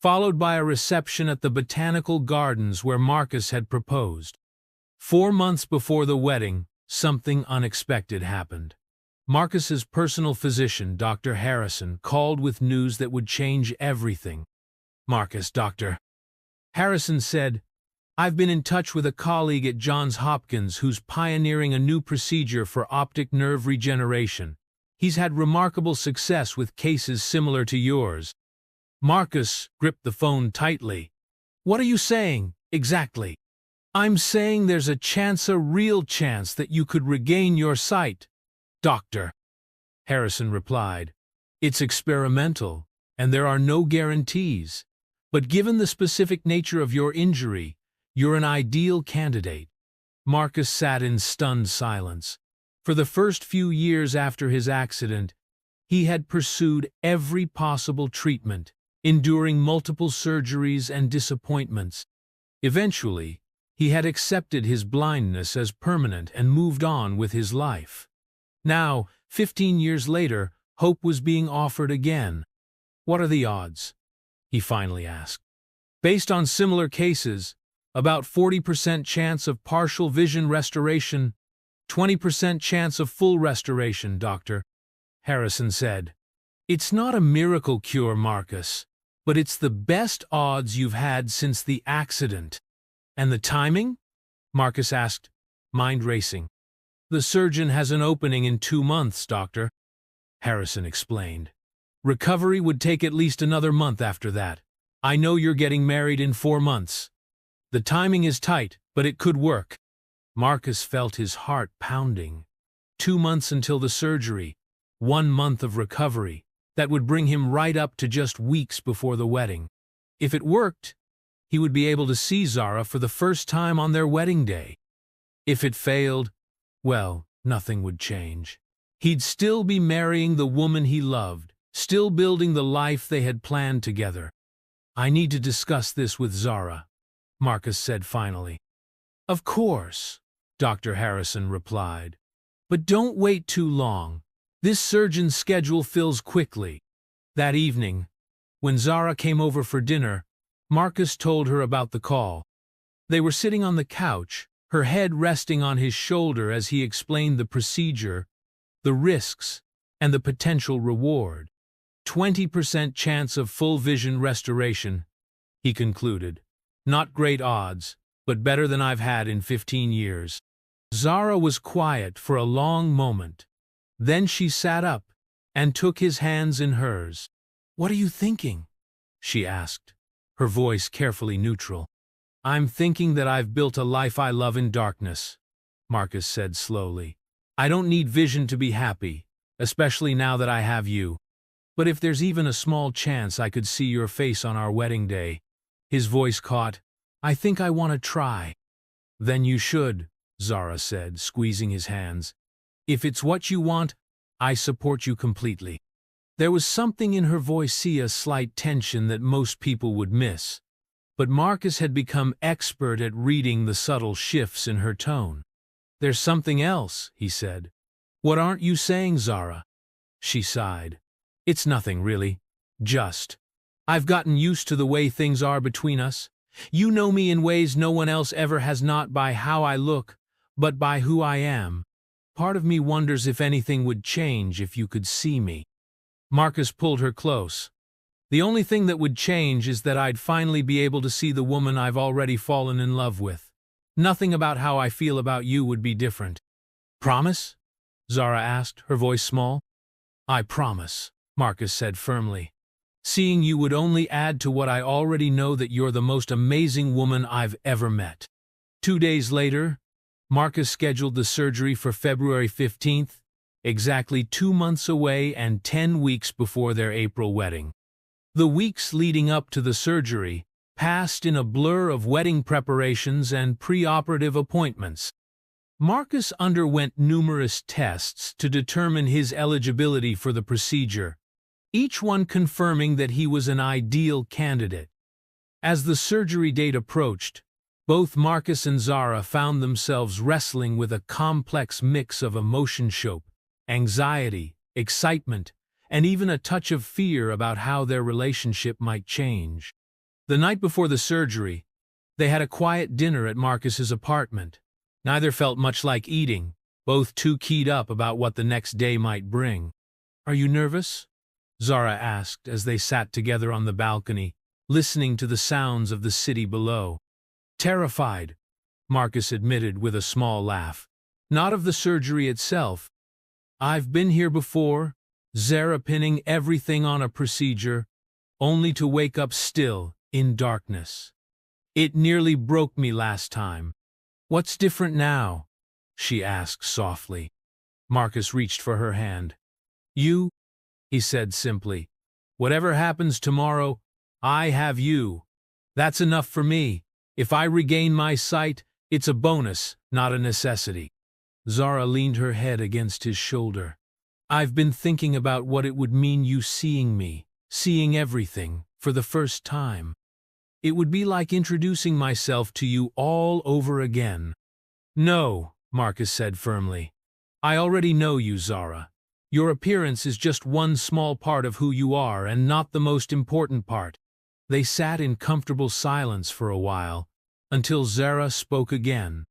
followed by a reception at the Botanical Gardens where Marcus had proposed. 4 months before the wedding, something unexpected happened. Marcus's personal physician, Dr. Harrison, called with news that would change everything. Marcus, Dr. Harrison said, I've been in touch with a colleague at Johns Hopkins who's pioneering a new procedure for optic nerve regeneration. He's had remarkable success with cases similar to yours. Marcus gripped the phone tightly. What are you saying, exactly? I'm saying there's a real chance that you could regain your sight, Doctor, Harrison replied. It's experimental, and there are no guarantees. But given the specific nature of your injury, you're an ideal candidate. Marcus sat in stunned silence. For the first few years after his accident, he had pursued every possible treatment, enduring multiple surgeries and disappointments. Eventually, he had accepted his blindness as permanent and moved on with his life. Now, 15 years later, hope was being offered again. What are the odds? He finally asked. Based on similar cases, about 40% chance of partial vision restoration, 20% chance of full restoration, Doctor, Harrison said. It's not a miracle cure, Marcus, but it's the best odds you've had since the accident. And the timing? Marcus asked, mind racing. The surgeon has an opening in 2 months, Doctor, Harrison explained. Recovery would take at least another month after that. I know you're getting married in 4 months. The timing is tight, but it could work. Marcus felt his heart pounding. 2 months until the surgery, 1 month of recovery. That would bring him right up to just weeks before the wedding. If it worked, he would be able to see Zara for the first time on their wedding day. If it failed, well, nothing would change. He'd still be marrying the woman he loved, still building the life they had planned together. I need to discuss this with Zara, Marcus said finally. Of course, Dr. Harrison replied. But don't wait too long. This surgeon's schedule fills quickly. That evening, when Zara came over for dinner, Marcus told her about the call. They were sitting on the couch, her head resting on his shoulder as he explained the procedure, the risks, and the potential reward. 20% chance of full vision restoration, he concluded. Not great odds, but better than I've had in 15 years. Zara was quiet for a long moment. Then she sat up and took his hands in hers. "What are you thinking?" she asked, her voice carefully neutral. "I'm thinking that I've built a life I love in darkness," Marcus said slowly. "I don't need vision to be happy, especially now that I have you. But if there's even a small chance I could see your face on our wedding day," his voice caught, "I think I want to try." "Then you should," Zara said, squeezing his hands. "If it's what you want, I support you completely." There was something in her voice, a slight tension that most people would miss. But Marcus had become expert at reading the subtle shifts in her tone. "There's something else," he said. "What aren't you saying, Zara?" She sighed. "It's nothing, really. Just. I've gotten used to the way things are between us. You know me in ways no one else ever has, not by how I look, but by who I am. Part of me wonders if anything would change if you could see me." Marcus pulled her close. "The only thing that would change is that I'd finally be able to see the woman I've already fallen in love with. Nothing about how I feel about you would be different." "Promise?" Zara asked, her voice small. "I promise," Marcus said firmly. "Seeing you would only add to what I already know, that you're the most amazing woman I've ever met." 2 days later, Marcus scheduled the surgery for February 15th, exactly 2 months away and 10 weeks before their April wedding. The weeks leading up to the surgery passed in a blur of wedding preparations and pre-operative appointments. Marcus underwent numerous tests to determine his eligibility for the procedure, each one confirming that he was an ideal candidate. As the surgery date approached, both Marcus and Zara found themselves wrestling with a complex mix of emotion: anxiety, excitement, and even a touch of fear about how their relationship might change. The night before the surgery, they had a quiet dinner at Marcus's apartment. Neither felt much like eating, both too keyed up about what the next day might bring. "Are you nervous?" Zara asked as they sat together on the balcony, listening to the sounds of the city below. "Terrified," Marcus admitted with a small laugh. "Not of the surgery itself. I've been here before, Zara, pinning everything on a procedure, only to wake up still, in darkness. It nearly broke me last time." "What's different now?" she asked softly. Marcus reached for her hand. "You," he said simply. "Whatever happens tomorrow, I have you. That's enough for me. If I regain my sight, it's a bonus, not a necessity." Zara leaned her head against his shoulder. "I've been thinking about what it would mean, you seeing me, seeing everything, for the first time. It would be like introducing myself to you all over again." "No," Marcus said firmly. "I already know you, Zara. Your appearance is just one small part of who you are, and not the most important part." They sat in comfortable silence for a while, until Zara spoke again.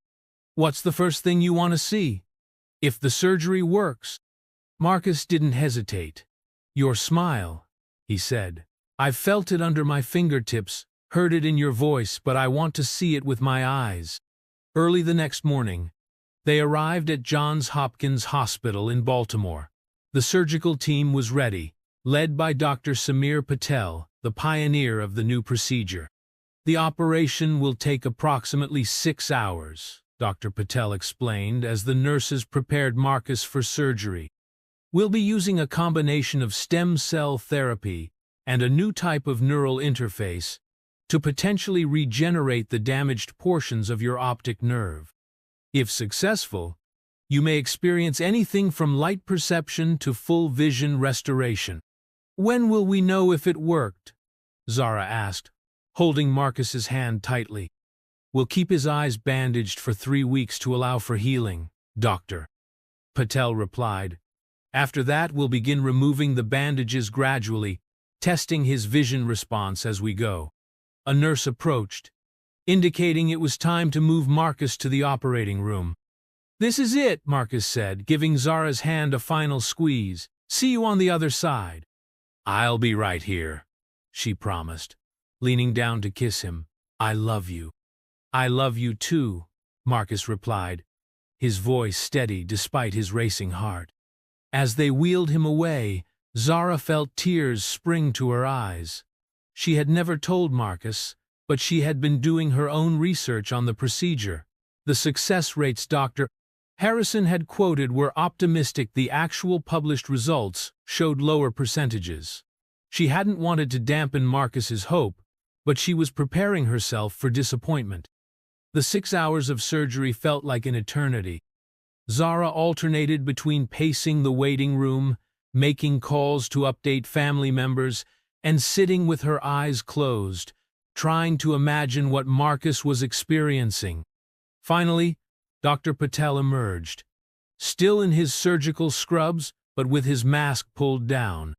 "What's the first thing you want to see? If the surgery works?" Marcus didn't hesitate. "Your smile," he said. "I've felt it under my fingertips, heard it in your voice, but I want to see it with my eyes." Early the next morning, they arrived at Johns Hopkins Hospital in Baltimore. The surgical team was ready, led by Dr. Samir Patel, the pioneer of the new procedure. "The operation will take approximately 6 hours, Dr. Patel explained as the nurses prepared Marcus for surgery. "We'll be using a combination of stem cell therapy and a new type of neural interface to potentially regenerate the damaged portions of your optic nerve. If successful, you may experience anything from light perception to full vision restoration." "When will we know if it worked?" Zara asked, holding Marcus's hand tightly. "We'll keep his eyes bandaged for 3 weeks to allow for healing, Doctor," Patel replied. "After that, we'll begin removing the bandages gradually, testing his vision response as we go." A nurse approached, indicating it was time to move Marcus to the operating room. "This is it," Marcus said, giving Zara's hand a final squeeze. "See you on the other side." "I'll be right here," she promised, leaning down to kiss him. "I love you." "I love you too," Marcus replied, his voice steady despite his racing heart. As they wheeled him away, Zara felt tears spring to her eyes. She had never told Marcus, but she had been doing her own research on the procedure. The success rates Dr. Harrison had quoted were optimistic. The actual published results showed lower percentages. She hadn't wanted to dampen Marcus's hope, but she was preparing herself for disappointment. The 6 hours of surgery felt like an eternity. Zara alternated between pacing the waiting room, making calls to update family members, and sitting with her eyes closed, trying to imagine what Marcus was experiencing. Finally, Dr. Patel emerged, still in his surgical scrubs, but with his mask pulled down.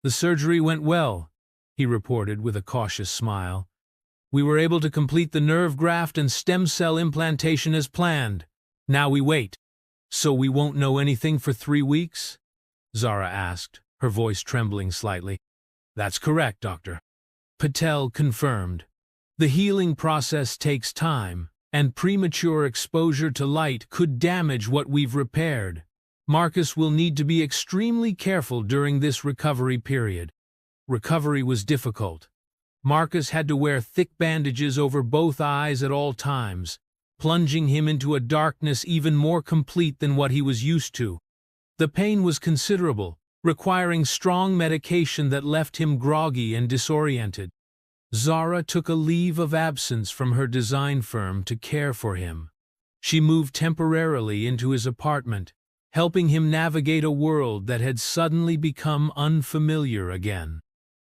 "The surgery went well," he reported with a cautious smile. "We were able to complete the nerve graft and stem cell implantation as planned. Now we wait." "So we won't know anything for 3 weeks?" Zara asked, her voice trembling slightly. "That's correct, Doctor." Patel confirmed. "The healing process takes time, and premature exposure to light could damage what we've repaired. Marcus will need to be extremely careful during this recovery period." Recovery was difficult. Marcus had to wear thick bandages over both eyes at all times, plunging him into a darkness even more complete than what he was used to. The pain was considerable, requiring strong medication that left him groggy and disoriented. Zara took a leave of absence from her design firm to care for him. She moved temporarily into his apartment, helping him navigate a world that had suddenly become unfamiliar again.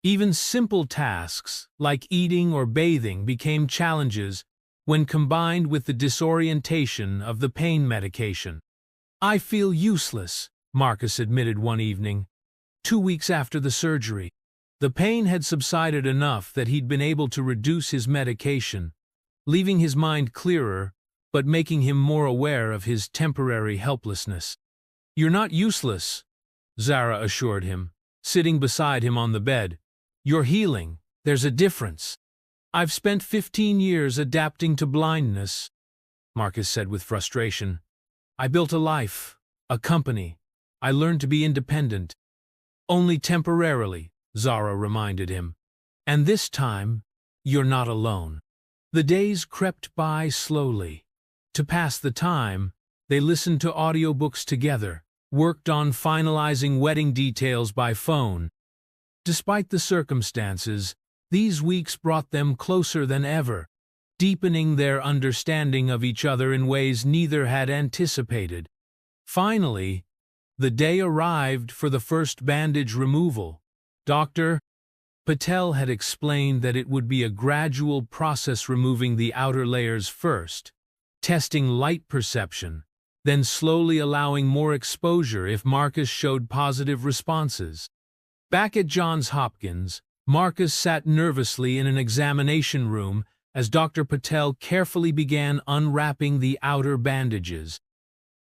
Even simple tasks, like eating or bathing, became challenges when combined with the disorientation of the pain medication. "I feel useless," Marcus admitted one evening, 2 weeks after the surgery. The pain had subsided enough that he'd been able to reduce his medication, leaving his mind clearer, but making him more aware of his temporary helplessness. "You're not useless," Zara assured him, sitting beside him on the bed. "You're healing. There's a difference." "I've spent 15 years adapting to blindness," Marcus said with frustration. "I built a life, a company. I learned to be independent." "Only temporarily," Zara reminded him. "And this time, you're not alone." The days crept by slowly. To pass the time, they listened to audiobooks together, worked on finalizing wedding details by phone. Despite the circumstances, these weeks brought them closer than ever, deepening their understanding of each other in ways neither had anticipated. Finally, the day arrived for the first bandage removal. Dr. Patel had explained that it would be a gradual process, removing the outer layers first, testing light perception, then slowly allowing more exposure if Marcus showed positive responses. Back at Johns Hopkins, Marcus sat nervously in an examination room as Dr. Patel carefully began unwrapping the outer bandages.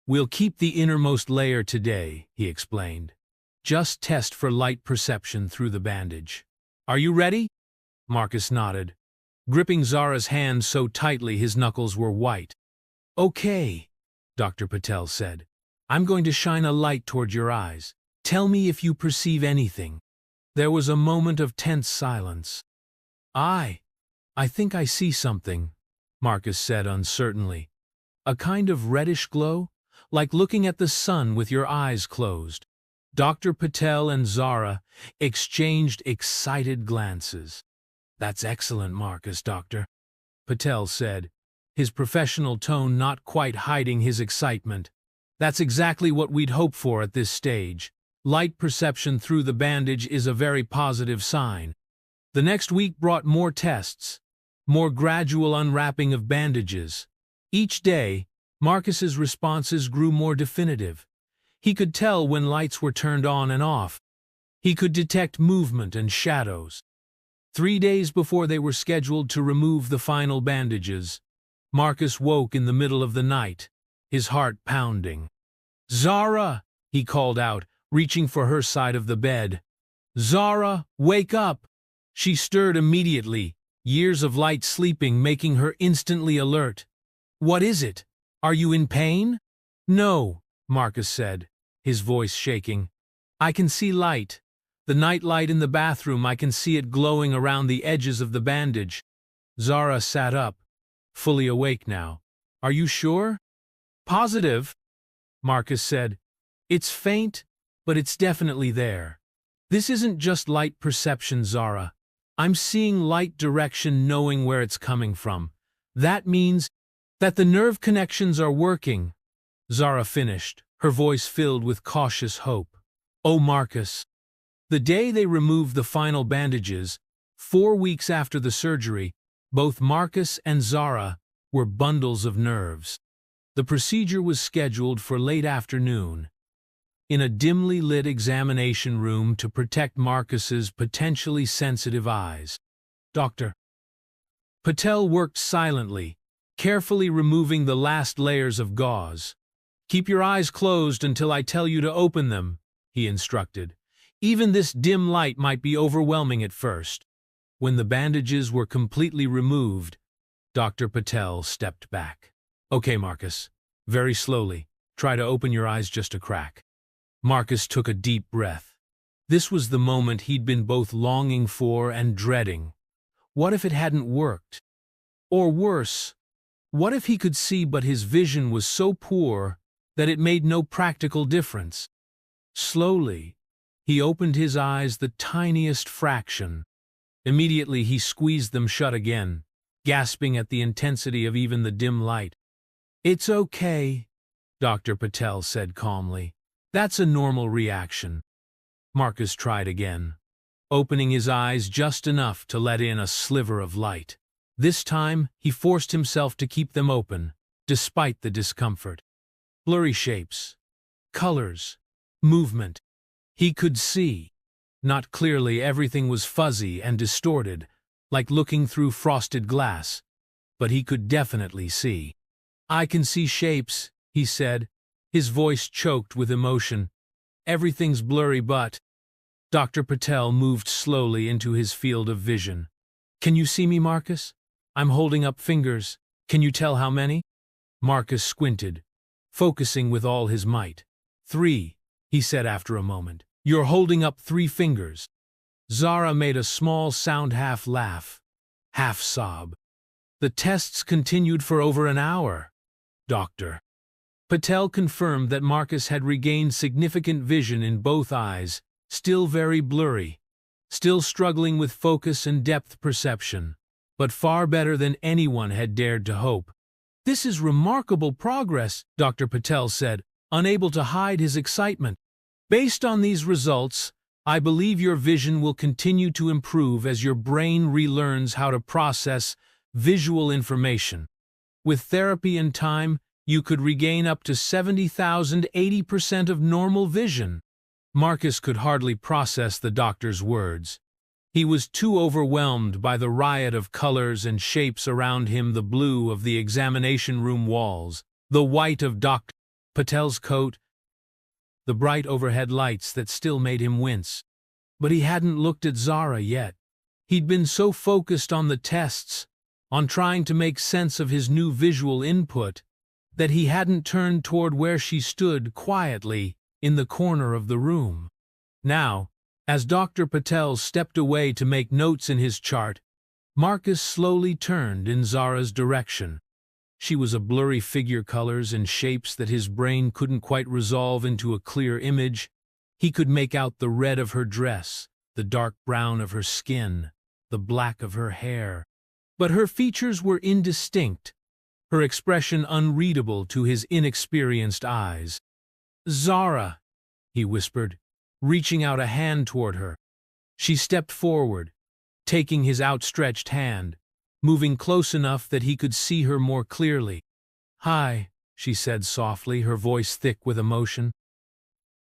"We'll keep the innermost layer today," he explained. "Just test for light perception through the bandage. Are you ready?" Marcus nodded, gripping Zara's hand so tightly his knuckles were white. "Okay," Dr. Patel said. "I'm going to shine a light toward your eyes. Tell me if you perceive anything." There was a moment of tense silence. I think I see something," Marcus said uncertainly. "A kind of reddish glow, like looking at the sun with your eyes closed." Dr. Patel and Zara exchanged excited glances. "That's excellent, Marcus, Doctor," Patel said, his professional tone not quite hiding his excitement. "That's exactly what we'd hope for at this stage. Light perception through the bandage is a very positive sign." The next week brought more tests, more gradual unwrapping of bandages. Each day, Marcus's responses grew more definitive. He could tell when lights were turned on and off. He could detect movement and shadows. 3 days before they were scheduled to remove the final bandages, Marcus woke in the middle of the night, his heart pounding. "Zara!" he called out, reaching for her side of the bed. "Zara, wake up!" She stirred immediately, years of light sleeping making her instantly alert. "What is it? Are you in pain?" "No," Marcus said, his voice shaking. "I can see light. The night light in the bathroom, I can see it glowing around the edges of the bandage." Zara sat up, fully awake now. "Are you sure?" "Positive," Marcus said. "It's faint, but it's definitely there. This isn't just light perception, Zara. I'm seeing light direction, knowing where it's coming from. That means that the nerve connections are working." Zara finished, her voice filled with cautious hope. "Oh, Marcus." The day they removed the final bandages, 4 weeks after the surgery, both Marcus and Zara were bundles of nerves. The procedure was scheduled for late afternoon, in a dimly lit examination room to protect Marcus's potentially sensitive eyes. Dr. Patel worked silently, carefully removing the last layers of gauze. "Keep your eyes closed until I tell you to open them," he instructed. "Even this dim light might be overwhelming at first." When the bandages were completely removed, Dr. Patel stepped back. "Okay, Marcus, very slowly. Try to open your eyes just a crack." Marcus took a deep breath. This was the moment he'd been both longing for and dreading. What if it hadn't worked? Or worse, what if he could see but his vision was so poor that it made no practical difference? Slowly, he opened his eyes the tiniest fraction. Immediately he squeezed them shut again, gasping at the intensity of even the dim light. "It's okay," Dr. Patel said calmly. "That's a normal reaction." Marcus tried again, opening his eyes just enough to let in a sliver of light. This time, he forced himself to keep them open, despite the discomfort. Blurry shapes, colors, movement. He could see. Not clearly, everything was fuzzy and distorted, like looking through frosted glass, but he could definitely see. "I can see shapes," he said, his voice choked with emotion. "Everything's blurry but—" Dr. Patel moved slowly into his field of vision. "Can you see me, Marcus? I'm holding up fingers. Can you tell how many?" Marcus squinted, focusing with all his might. "3, he said after a moment. "You're holding up 3 fingers." Zara made a small sound, half laugh, half sob. "The tests continued for over an hour." Dr. Patel confirmed that Marcus had regained significant vision in both eyes, still very blurry, still struggling with focus and depth perception, but far better than anyone had dared to hope. "This is remarkable progress," Dr. Patel said, unable to hide his excitement. "Based on these results, I believe your vision will continue to improve as your brain relearns how to process visual information. With therapy and time, you could regain up to 70,000, 80% of normal vision." Marcus could hardly process the doctor's words. He was too overwhelmed by the riot of colors and shapes around him, the blue of the examination room walls, the white of Dr. Patel's coat, the bright overhead lights that still made him wince. But he hadn't looked at Zara yet. He'd been so focused on the tests, on trying to make sense of his new visual input, that he hadn't turned toward where she stood quietly in the corner of the room. Now, as Dr. Patel stepped away to make notes in his chart, Marcus slowly turned in Zara's direction. She was a blurry figure, colors and shapes that his brain couldn't quite resolve into a clear image. He could make out the red of her dress, the dark brown of her skin, the black of her hair. But her features were indistinct, her expression unreadable to his inexperienced eyes. "Zara," he whispered, reaching out a hand toward her. She stepped forward, taking his outstretched hand, moving close enough that he could see her more clearly. "Hi," she said softly, her voice thick with emotion.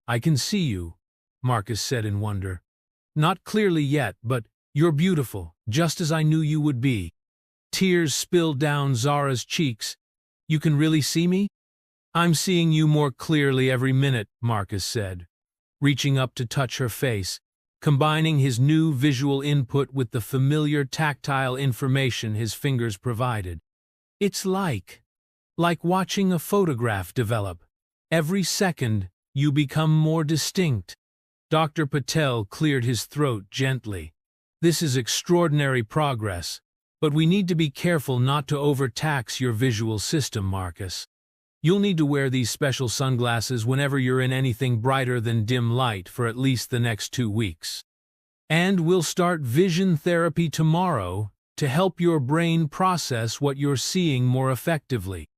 "I can see you," Marcus said in wonder. "Not clearly yet, but You're beautiful, just as I knew you would be." Tears spilled down Zara's cheeks. "You can really see me?" "I'm seeing you more clearly every minute," Marcus said, reaching up to touch her face, combining his new visual input with the familiar tactile information his fingers provided. "It's like watching a photograph develop. Every second, you become more distinct." Dr. Patel cleared his throat gently. "This is extraordinary progress, but we need to be careful not to overtax your visual system, Marcus. You'll need to wear these special sunglasses whenever you're in anything brighter than dim light for at least the next 2 weeks. And we'll start vision therapy tomorrow to help your brain process what you're seeing more effectively."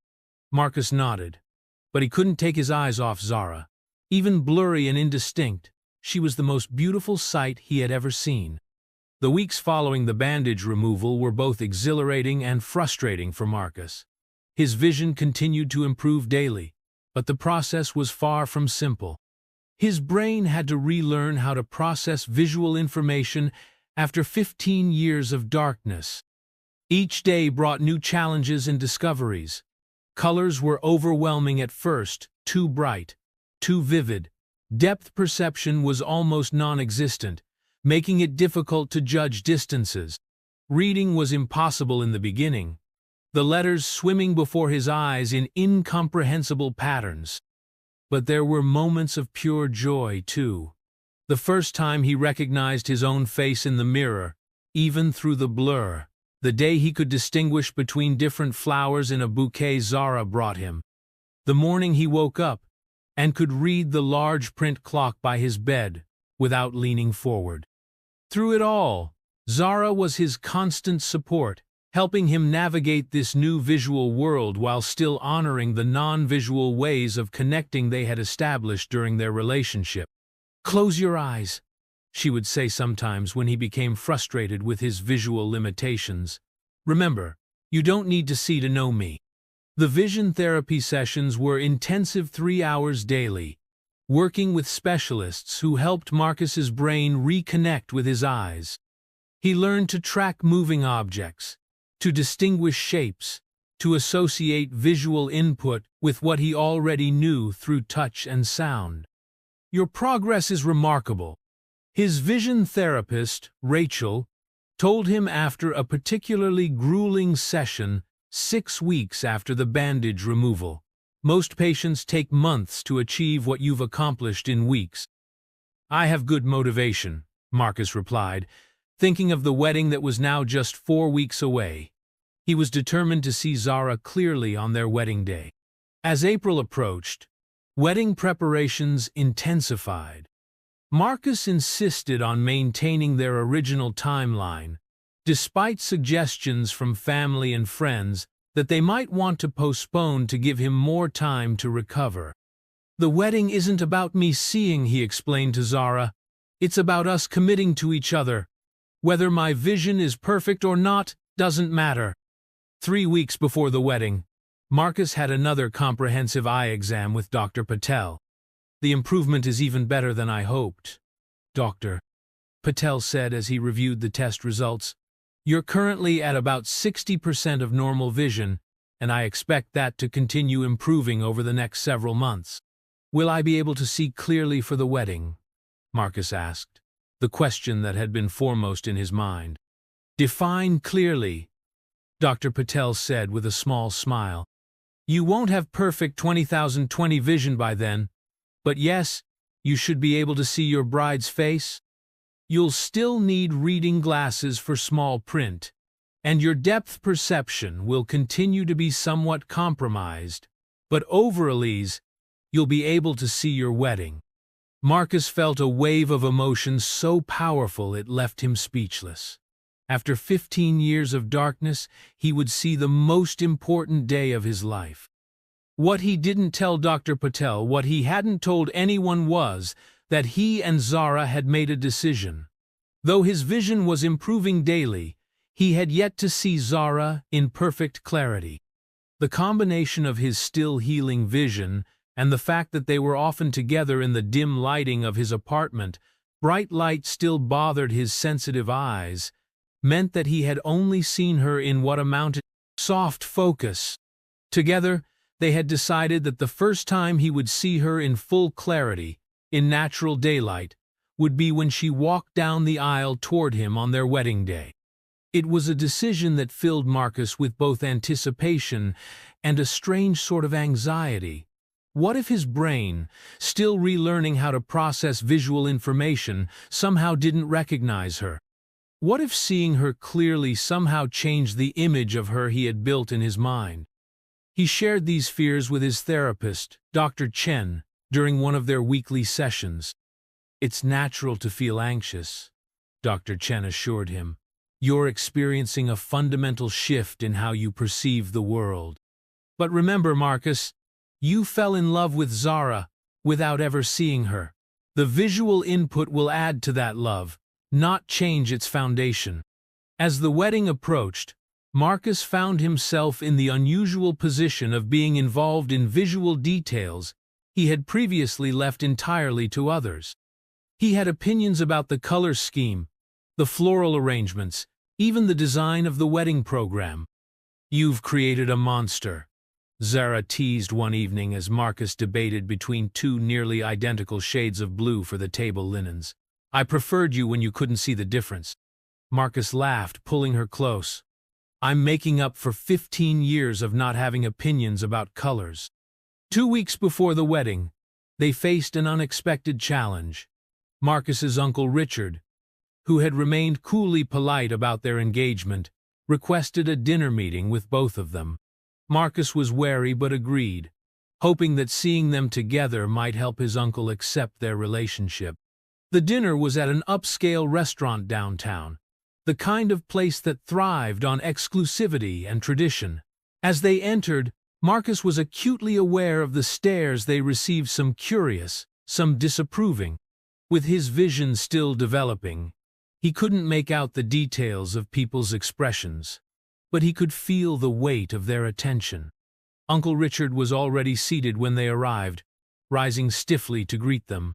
Marcus nodded, but he couldn't take his eyes off Zara. Even blurry and indistinct, she was the most beautiful sight he had ever seen. The weeks following the bandage removal were both exhilarating and frustrating for Marcus. His vision continued to improve daily, but the process was far from simple. His brain had to relearn how to process visual information after 15 years of darkness. Each day brought new challenges and discoveries. Colors were overwhelming at first, too bright, too vivid. Depth perception was almost non-existent, making it difficult to judge distances. Reading was impossible in the beginning, the letters swimming before his eyes in incomprehensible patterns. But there were moments of pure joy, too. The first time he recognized his own face in the mirror, even through the blur. The day he could distinguish between different flowers in a bouquet Zara brought him. The morning he woke up and could read the large print clock by his bed without leaning forward. Through it all, Zara was his constant support, helping him navigate this new visual world while still honoring the non-visual ways of connecting they had established during their relationship. "Close your eyes," she would say sometimes when he became frustrated with his visual limitations. "Remember, you don't need to see to know me." The vision therapy sessions were intensive 3 hours daily, working with specialists who helped Marcus's brain reconnect with his eyes. He learned to track moving objects, to distinguish shapes, to associate visual input with what he already knew through touch and sound. "Your progress is remarkable," his vision therapist, Rachel, told him after a particularly grueling session 6 weeks after the bandage removal. "Most patients take months to achieve what you've accomplished in weeks." "I have good motivation," Marcus replied, thinking of the wedding that was now just 4 weeks away. He was determined to see Zara clearly on their wedding day. As April approached, wedding preparations intensified. Marcus insisted on maintaining their original timeline, despite suggestions from family and friends that they might want to postpone to give him more time to recover. "The wedding isn't about me seeing," he explained to Zara. "It's about us committing to each other. Whether my vision is perfect or not doesn't matter." 3 weeks before the wedding, Marcus had another comprehensive eye exam with Dr. Patel. "The improvement is even better than I hoped, Doctor," Patel said as he reviewed the test results. "You're currently at about 60% of normal vision, and I expect that to continue improving over the next several months." "Will I be able to see clearly for the wedding?" Marcus asked, the question that had been foremost in his mind. "Define clearly," Dr. Patel said with a small smile. "You won't have perfect 20/20 vision by then, but yes, you should be able to see your bride's face. You'll still need reading glasses for small print, and your depth perception will continue to be somewhat compromised, but overall, you'll be able to see your wedding." Marcus felt a wave of emotion so powerful it left him speechless. After 15 years of darkness, he would see the most important day of his life. What he didn't tell Dr. Patel, what he hadn't told anyone, was that he and Zara had made a decision. Though his vision was improving daily, he had yet to see Zara in perfect clarity. The combination of his still healing vision and the fact that they were often together in the dim lighting of his apartment Bright light still bothered his sensitive eyes, meant that he had only seen her in what amounted to soft focus. Together, they had decided that the first time he would see her in full clarity, in natural daylight, would be when she walked down the aisle toward him on their wedding day. It was a decision that filled Marcus with both anticipation and a strange sort of anxiety. What if his brain, still relearning how to process visual information, somehow didn't recognize her? What if seeing her clearly somehow changed the image of her he had built in his mind? He shared these fears with his therapist, Dr. Chen, during one of their weekly sessions. "It's natural to feel anxious," Dr. Chen assured him. "You're experiencing a fundamental shift in how you perceive the world. But remember, Marcus, you fell in love with Zara without ever seeing her. The visual input will add to that love, not change its foundation." As the wedding approached, Marcus found himself in the unusual position of being involved in visual details he had previously left entirely to others. He had opinions about the color scheme, the floral arrangements, even the design of the wedding program. "You've created a monster," Zara teased one evening as Marcus debated between two nearly identical shades of blue for the table linens. "I preferred you when you couldn't see the difference." Marcus laughed, pulling her close. "I'm making up for 15 years of not having opinions about colors." 2 weeks before the wedding, they faced an unexpected challenge. Marcus's Uncle Richard, who had remained coolly polite about their engagement, requested a dinner meeting with both of them. Marcus was wary but agreed, hoping that seeing them together might help his uncle accept their relationship. The dinner was at an upscale restaurant downtown, the kind of place that thrived on exclusivity and tradition. As they entered, Marcus was acutely aware of the stares they received, some curious, some disapproving. With his vision still developing, he couldn't make out the details of people's expressions, but he could feel the weight of their attention. Uncle Richard was already seated when they arrived, rising stiffly to greet them.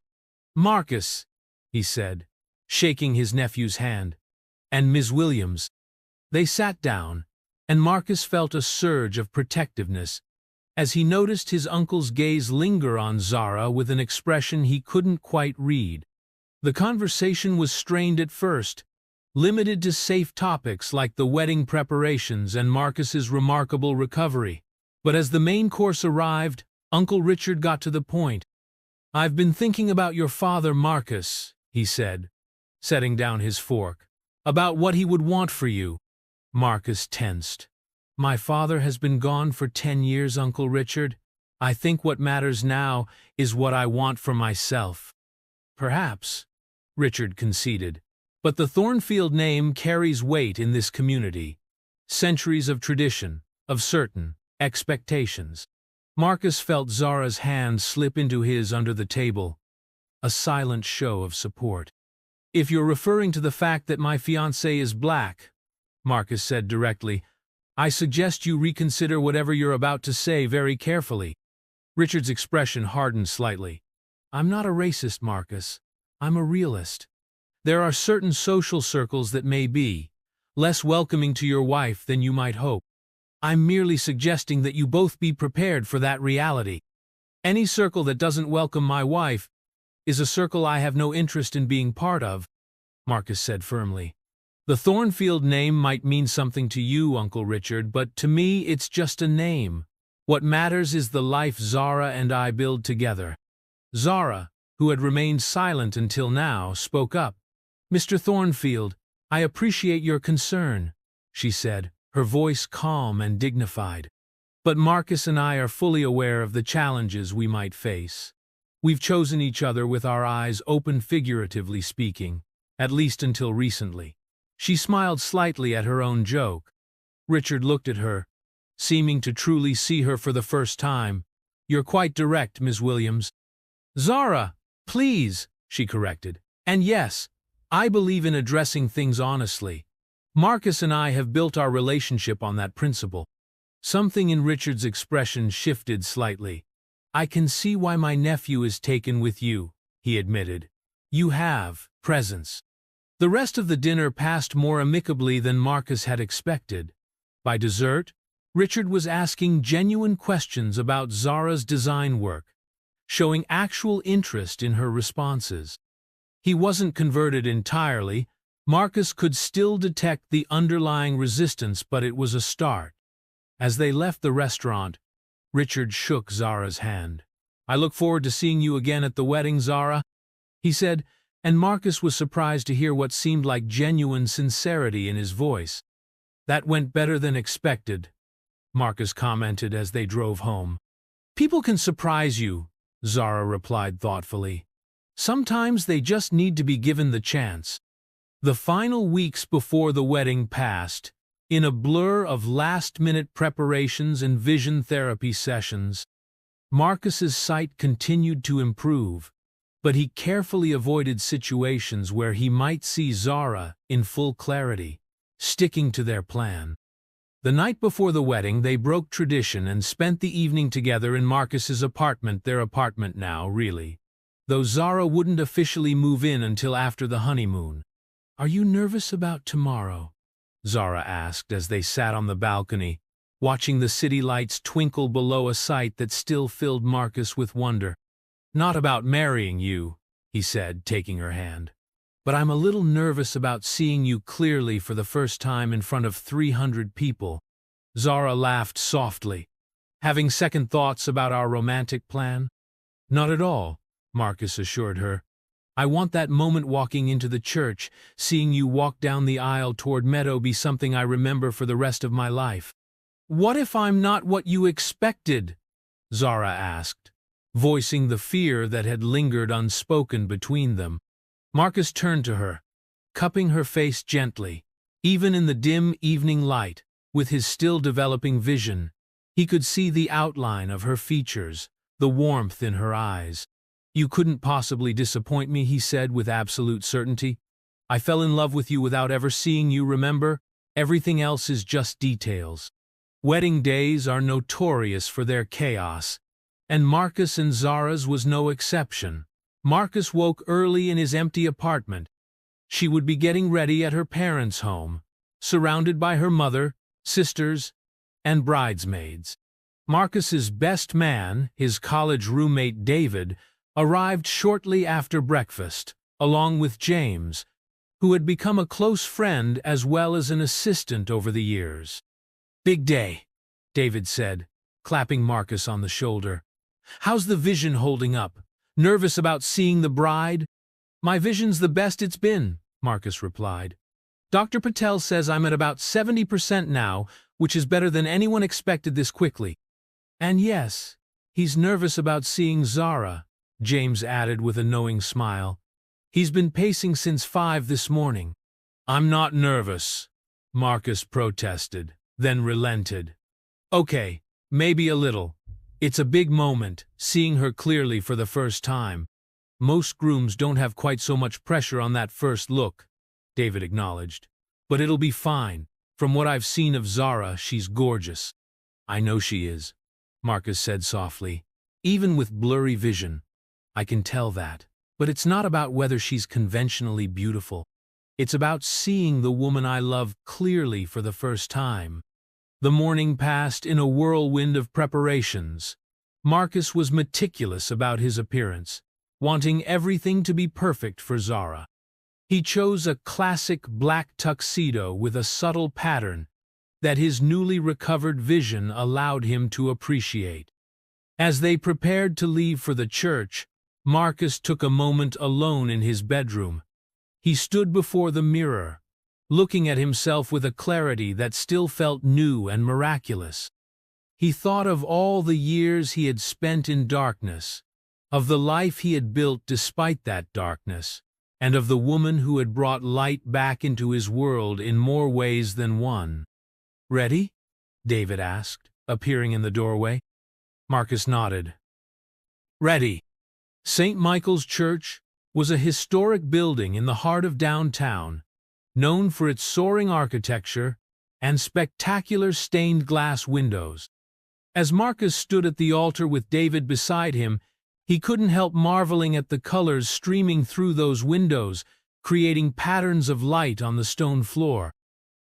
"Marcus," he said, shaking his nephew's hand, "and Ms. Williams." They sat down, and Marcus felt a surge of protectiveness as he noticed his uncle's gaze linger on Zara with an expression he couldn't quite read. The conversation was strained at first, limited to safe topics like the wedding preparations and Marcus's remarkable recovery. But as the main course arrived, Uncle Richard got to the point. "I've been thinking about your father, Marcus," he said, setting down his fork, "about what he would want for you." Marcus tensed. "My father has been gone for 10 years, Uncle Richard. I think what matters now is what I want for myself." "Perhaps," Richard conceded, "but the Thornfield name carries weight in this community. Centuries of tradition, of certain expectations." Marcus felt Zara's hand slip into his under the table, a silent show of support. "If you're referring to the fact that my fiancé is black," Marcus said directly, "I suggest you reconsider whatever you're about to say very carefully." Richard's expression hardened slightly. "I'm not a racist, Marcus. I'm a realist. There are certain social circles that may be less welcoming to your wife than you might hope. I'm merely suggesting that you both be prepared for that reality. Any circle that doesn't welcome my wife is a circle I have no interest in being part of," Marcus said firmly. "The Thornfield name might mean something to you, Uncle Richard, but to me it's just a name. What matters is the life Zara and I build together." Zara, who had remained silent until now, spoke up. "Mr. Thornfield, I appreciate your concern," she said, her voice calm and dignified. "But Marcus and I are fully aware of the challenges we might face. We've chosen each other with our eyes open, figuratively speaking, at least until recently." She smiled slightly at her own joke. Richard looked at her, seeming to truly see her for the first time. "You're quite direct, Ms. Williams." "Zara, please," she corrected. "And yes, I believe in addressing things honestly. Marcus and I have built our relationship on that principle." Something in Richard's expression shifted slightly. "I can see why my nephew is taken with you," he admitted. "You have, presence. The rest of the dinner passed more amicably than Marcus had expected. By dessert, Richard was asking genuine questions about Zara's design work, showing actual interest in her responses. He wasn't converted entirely. Marcus could still detect the underlying resistance, but it was a start. As they left the restaurant, Richard shook Zara's hand. "I look forward to seeing you again at the wedding, Zara," he said, and Marcus was surprised to hear what seemed like genuine sincerity in his voice. "That went better than expected," Marcus commented as they drove home. "People can surprise you," Zara replied thoughtfully. "Sometimes they just need to be given the chance." The final weeks before the wedding passed, in a blur of last-minute preparations and vision therapy sessions. Marcus's sight continued to improve, but he carefully avoided situations where he might see Zara in full clarity, sticking to their plan. The night before the wedding, they broke tradition and spent the evening together in Marcus's apartment, their apartment now, really, though Zara wouldn't officially move in until after the honeymoon. "Are you nervous about tomorrow?" Zara asked as they sat on the balcony, watching the city lights twinkle below a sight that still filled Marcus with wonder. "Not about marrying you," he said, taking her hand. "But I'm a little nervous about seeing you clearly for the first time in front of 300 people. Zara laughed softly. "Having second thoughts about our romantic plan?" "Not at all," Marcus assured her. "I want that moment walking into the church, seeing you walk down the aisle toward Meadow be something I remember for the rest of my life." "What if I'm not what you expected?" Zara asked, voicing the fear that had lingered unspoken between them. Marcus turned to her, cupping her face gently. Even in the dim evening light, with his still developing vision, he could see the outline of her features, the warmth in her eyes. "You couldn't possibly disappoint me," he said with absolute certainty. "I fell in love with you without ever seeing you, remember? Everything else is just details." Wedding days are notorious for their chaos, and Marcus and Zara's was no exception. Marcus woke early in his empty apartment. She would be getting ready at her parents' home, surrounded by her mother, sisters, and bridesmaids. Marcus's best man, his college roommate David, arrived shortly after breakfast, along with James, who had become a close friend as well as an assistant over the years. "Big day," David said, clapping Marcus on the shoulder. "How's the vision holding up? Nervous about seeing the bride?" "My vision's the best it's been," Marcus replied. "Dr. Patel says I'm at about 70% now, which is better than anyone expected this quickly." "And yes, he's nervous about seeing Zara," James added with a knowing smile. "He's been pacing since 5 this morning." "I'm not nervous," Marcus protested, then relented. "Okay, maybe a little. It's a big moment, seeing her clearly for the first time. Most grooms don't have quite so much pressure on that first look," David acknowledged. "But it'll be fine. From what I've seen of Zara, she's gorgeous." "I know she is," Marcus said softly. "Even with blurry vision, I can tell that. But it's not about whether she's conventionally beautiful. It's about seeing the woman I love clearly for the first time." The morning passed in a whirlwind of preparations. Marcus was meticulous about his appearance, wanting everything to be perfect for Zara. He chose a classic black tuxedo with a subtle pattern that his newly recovered vision allowed him to appreciate. As they prepared to leave for the church, Marcus took a moment alone in his bedroom. He stood before the mirror, looking at himself with a clarity that still felt new and miraculous. He thought of all the years he had spent in darkness, of the life he had built despite that darkness, and of the woman who had brought light back into his world in more ways than one. "Ready?" David asked, appearing in the doorway. Marcus nodded. "Ready." St. Michael's Church was a historic building in the heart of downtown, known for its soaring architecture and spectacular stained glass windows. As Marcus stood at the altar with David beside him, he couldn't help marveling at the colors streaming through those windows, creating patterns of light on the stone floor.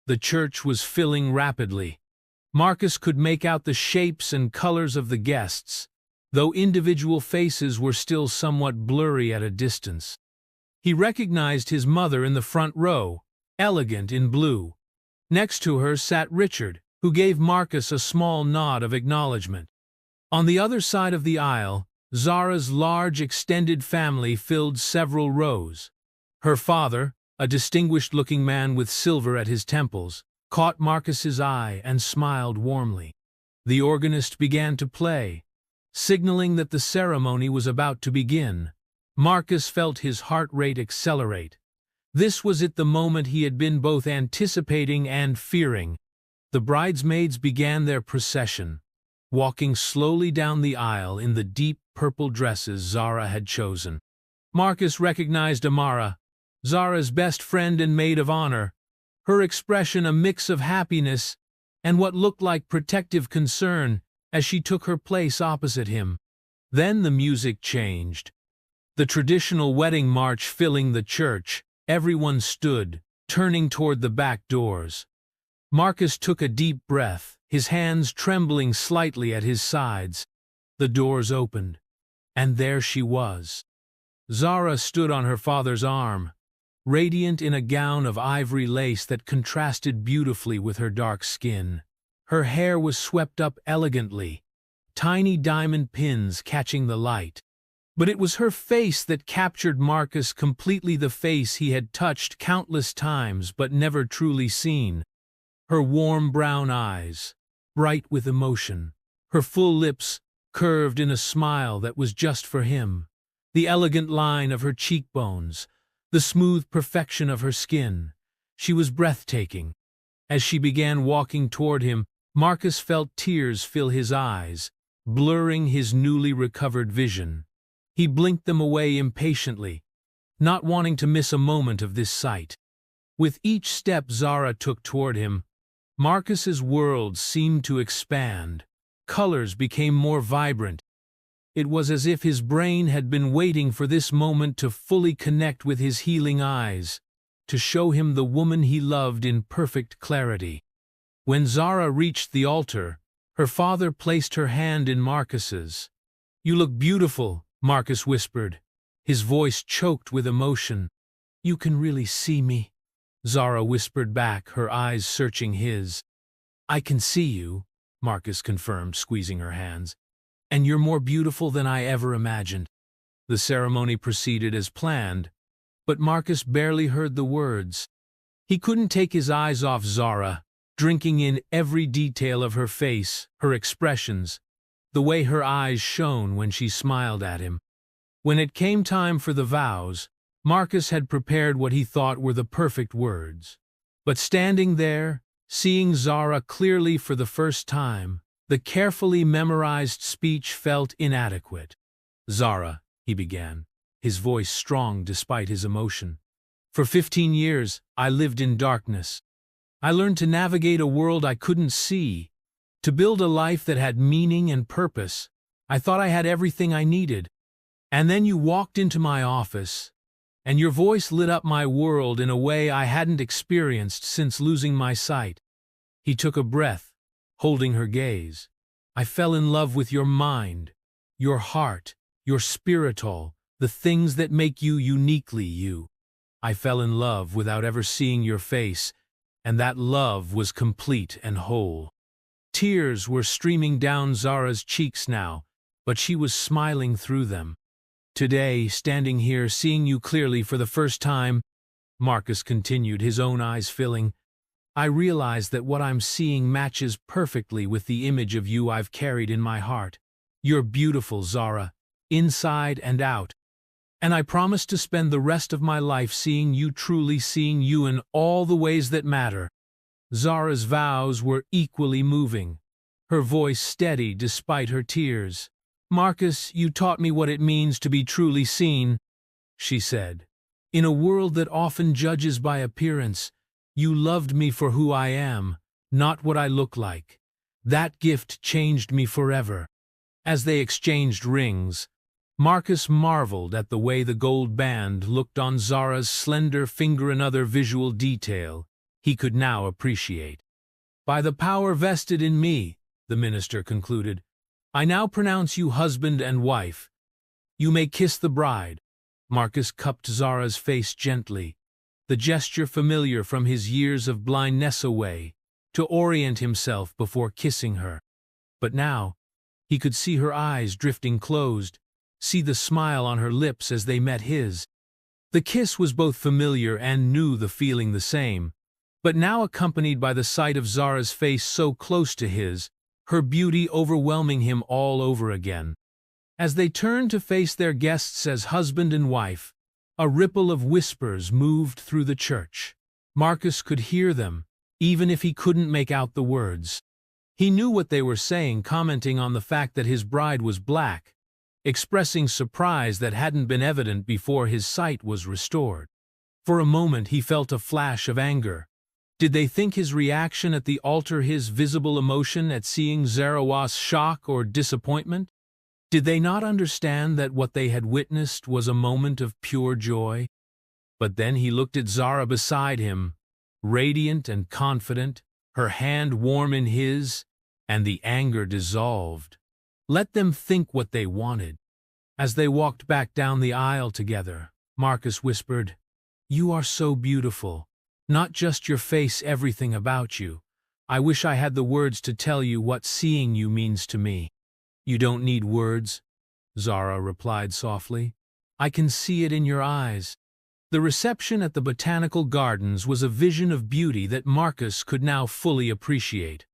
The church was filling rapidly. Marcus could make out the shapes and colors of the guests, though individual faces were still somewhat blurry at a distance. He recognized his mother in the front row, elegant in blue. Next to her sat Richard, who gave Marcus a small nod of acknowledgement. On the other side of the aisle, Zara's large extended family filled several rows. Her father, a distinguished-looking man with silver at his temples, caught Marcus's eye and smiled warmly. The organist began to play, signaling that the ceremony was about to begin. Marcus felt his heart rate accelerate. This was the moment he had been both anticipating and fearing. The bridesmaids began their procession, walking slowly down the aisle in the deep purple dresses Zara had chosen. Marcus recognized Amara, Zara's best friend and maid of honor, her expression a mix of happiness and what looked like protective concern as she took her place opposite him. Then the music changed. The traditional wedding march filling the church, everyone stood, turning toward the back doors. Marcus took a deep breath, his hands trembling slightly at his sides. The doors opened, and there she was. Zara stood on her father's arm, radiant in a gown of ivory lace that contrasted beautifully with her dark skin. Her hair was swept up elegantly, tiny diamond pins catching the light. But it was her face that captured Marcus completely, the face he had touched countless times but never truly seen. Her warm brown eyes, bright with emotion, her full lips curved in a smile that was just for him, the elegant line of her cheekbones, the smooth perfection of her skin. She was breathtaking. As she began walking toward him, Marcus felt tears fill his eyes, blurring his newly recovered vision. He blinked them away impatiently, not wanting to miss a moment of this sight. With each step Zara took toward him, Marcus's world seemed to expand. Colors became more vibrant. It was as if his brain had been waiting for this moment to fully connect with his healing eyes, to show him the woman he loved in perfect clarity. When Zara reached the altar, her father placed her hand in Marcus's. "You look beautiful," Marcus whispered, his voice choked with emotion. "You can really see me," Zara whispered back, her eyes searching his. "I can see you," Marcus confirmed, squeezing her hands. "And you're more beautiful than I ever imagined." The ceremony proceeded as planned, but Marcus barely heard the words. He couldn't take his eyes off Zara, drinking in every detail of her face, her expressions, the way her eyes shone when she smiled at him. When it came time for the vows, Marcus had prepared what he thought were the perfect words. But standing there, seeing Zara clearly for the first time, the carefully memorized speech felt inadequate. "Zara," he began, his voice strong despite his emotion. "For 15 years, I lived in darkness. I learned to navigate a world I couldn't see, to build a life that had meaning and purpose. I thought I had everything I needed. And then you walked into my office, and your voice lit up my world in a way I hadn't experienced since losing my sight." He took a breath, holding her gaze. "I fell in love with your mind, your heart, your spiritual, the things that make you uniquely you. I fell in love without ever seeing your face, and that love was complete and whole." Tears were streaming down Zara's cheeks now, but she was smiling through them. "Today, standing here, seeing you clearly for the first time," Marcus continued, his own eyes filling, "I realize that what I'm seeing matches perfectly with the image of you I've carried in my heart. You're beautiful, Zara, inside and out. And I promise to spend the rest of my life seeing you, truly seeing you in all the ways that matter." Zara's vows were equally moving, her voice steady despite her tears. "Marcus, you taught me what it means to be truly seen," she said. "In a world that often judges by appearance, you loved me for who I am, not what I look like. That gift changed me forever." As they exchanged rings, Marcus marveled at the way the gold band looked on Zara's slender finger, another visual detail he could now appreciate. "By the power vested in me," the minister concluded, "I now pronounce you husband and wife. You may kiss the bride." Marcus cupped Zara's face gently, the gesture familiar from his years of blindness away, to orient himself before kissing her. But now, he could see her eyes drifting closed, see the smile on her lips as they met his. The kiss was both familiar and new, the feeling the same, but now accompanied by the sight of Zara's face so close to his, her beauty overwhelming him all over again. As they turned to face their guests as husband and wife, a ripple of whispers moved through the church. Marcus could hear them, even if he couldn't make out the words. He knew what they were saying, commenting on the fact that his bride was black, expressing surprise that hadn't been evident before his sight was restored. For a moment he felt a flash of anger. Did they think his reaction at the altar, his visible emotion at seeing Zara, was shock or disappointment? Did they not understand that what they had witnessed was a moment of pure joy? But then he looked at Zara beside him, radiant and confident, her hand warm in his, and the anger dissolved. Let them think what they wanted. As they walked back down the aisle together, Marcus whispered, "You are so beautiful. Not just your face, everything about you. I wish I had the words to tell you what seeing you means to me." "You don't need words," Zara replied softly. "I can see it in your eyes." The reception at the Botanical Gardens was a vision of beauty that Marcus could now fully appreciate.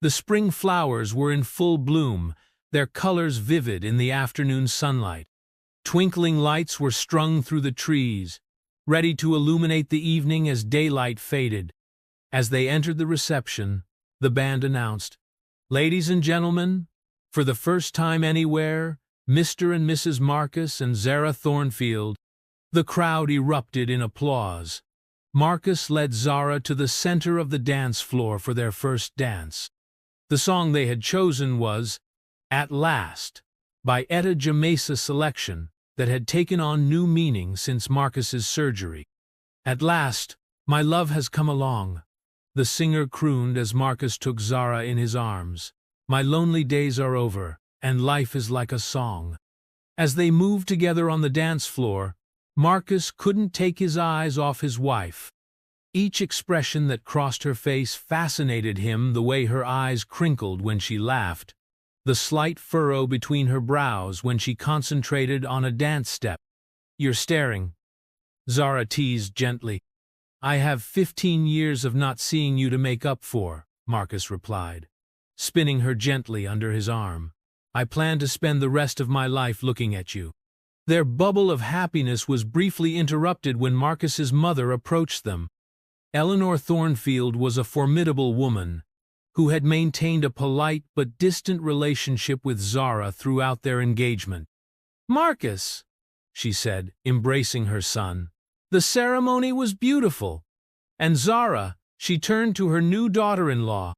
The spring flowers were in full bloom, their colors vivid in the afternoon sunlight. Twinkling lights were strung through the trees, ready to illuminate the evening as daylight faded. As they entered the reception, the band announced, "Ladies and gentlemen, for the first time anywhere, Mr. and Mrs. Marcus and Zara Thornfield." The crowd erupted in applause. Marcus led Zara to the center of the dance floor for their first dance. The song they had chosen was "At Last" by Etta Jameisa selection that had taken on new meaning since Marcus's surgery. "At last, my love has come along," the singer crooned as Marcus took Zara in his arms. "My lonely days are over, and life is like a song." As they moved together on the dance floor, Marcus couldn't take his eyes off his wife. Each expression that crossed her face fascinated him, the way her eyes crinkled when she laughed, the slight furrow between her brows when she concentrated on a dance step. "You're staring," Zara teased gently. "I have 15 years of not seeing you to make up for," Marcus replied, spinning her gently under his arm. "I plan to spend the rest of my life looking at you." Their bubble of happiness was briefly interrupted when Marcus's mother approached them. Eleanor Thornfield was a formidable woman who had maintained a polite but distant relationship with Zara throughout their engagement. "Marcus," she said, embracing her son, "the ceremony was beautiful." And Zara, she turned to her new daughter-in-law.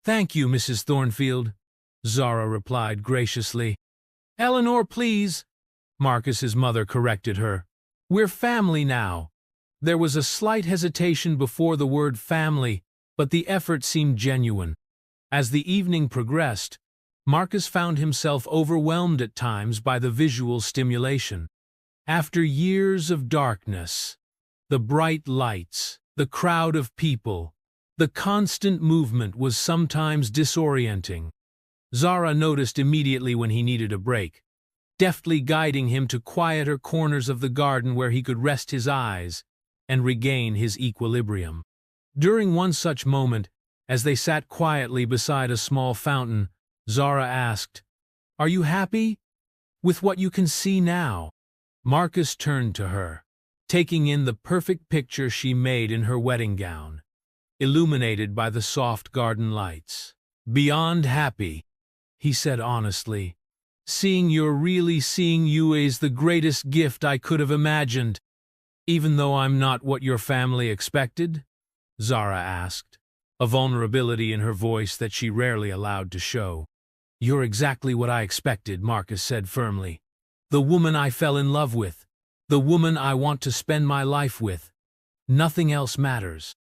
"Thank you, Mrs. Thornfield," Zara replied graciously. "Eleanor, please," Marcus's mother corrected her. "We're family now." There was a slight hesitation before the word family, but the effort seemed genuine. As the evening progressed, Marcus found himself overwhelmed at times by the visual stimulation. After years of darkness, the bright lights, the crowd of people, the constant movement was sometimes disorienting. Zara noticed immediately when he needed a break, deftly guiding him to quieter corners of the garden where he could rest his eyes and regain his equilibrium. During one such moment, as they sat quietly beside a small fountain, Zara asked, "Are you happy with what you can see now?" Marcus turned to her, taking in the perfect picture she made in her wedding gown, illuminated by the soft garden lights. "Beyond happy," he said honestly. "Seeing you is the greatest gift I could have imagined." "Even though I'm not what your family expected?" Zara asked, a vulnerability in her voice that she rarely allowed to show. "You're exactly what I expected," Marcus said firmly. The woman I fell in love with. The woman I want to spend my life with. Nothing else matters."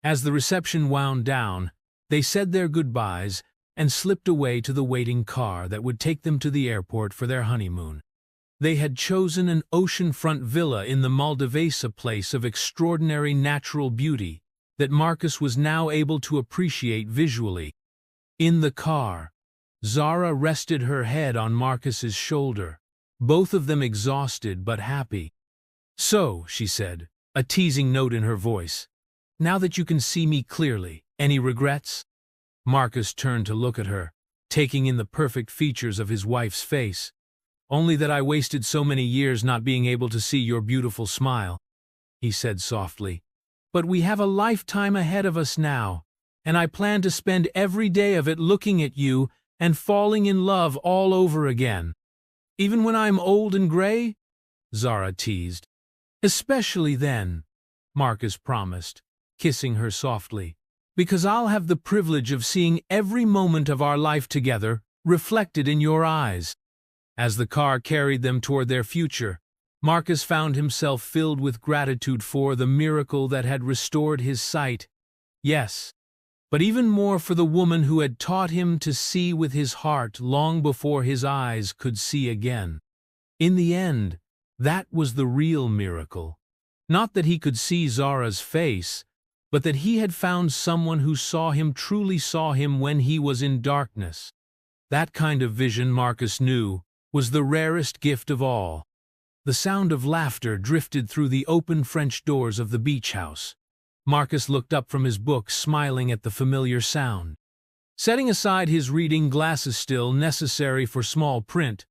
As the reception wound down, they said their goodbyes and slipped away to the waiting car that would take them to the airport for their honeymoon. They had chosen an oceanfront villa in the Moldavesa, place of extraordinary natural beauty that Marcus was now able to appreciate visually. In the car, Zara rested her head on Marcus's shoulder, both of them exhausted but happy. "So," she said, a teasing note in her voice, "now that you can see me clearly, any regrets?" Marcus turned to look at her, taking in the perfect features of his wife's face. "Only that I wasted so many years not being able to see your beautiful smile," he said softly. "But we have a lifetime ahead of us now, and I plan to spend every day of it looking at you and falling in love all over again." "Even when I'm old and gray?" Zara teased. "Especially then," Marcus promised, kissing her softly, "because I'll have the privilege of seeing every moment of our life together reflected in your eyes." As the car carried them toward their future, Marcus found himself filled with gratitude for the miracle that had restored his sight. Yes, but even more for the woman who had taught him to see with his heart long before his eyes could see again. In the end, that was the real miracle. Not that he could see Zara's face, but that he had found someone who truly saw him when he was in darkness. That kind of vision, Marcus knew, was the rarest gift of all. The sound of laughter drifted through the open French doors of the beach house. Marcus looked up from his book, smiling at the familiar sound. Setting aside his reading glasses still necessary for small print,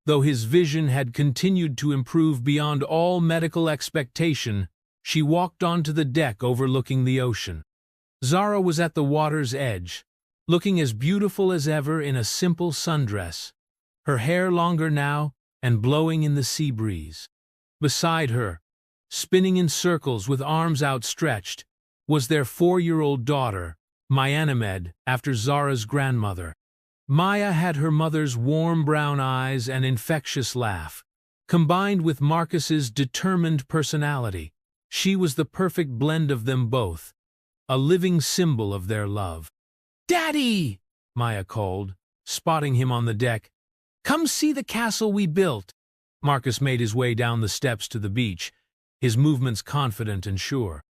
though his vision had continued to improve beyond all medical expectation, she walked onto the deck overlooking the ocean. Zara was at the water's edge, looking as beautiful as ever in a simple sundress, her hair longer now and blowing in the sea breeze. Beside her, spinning in circles with arms outstretched, was their 4-year-old daughter, Myanamad, after Zara's grandmother. Maya had her mother's warm brown eyes and infectious laugh. Combined with Marcus's determined personality, she was the perfect blend of them both, a living symbol of their love. "Daddy!" Maya called, spotting him on the deck. "Come see the castle we built." Marcus made his way down the steps to the beach, his movements confident and sure.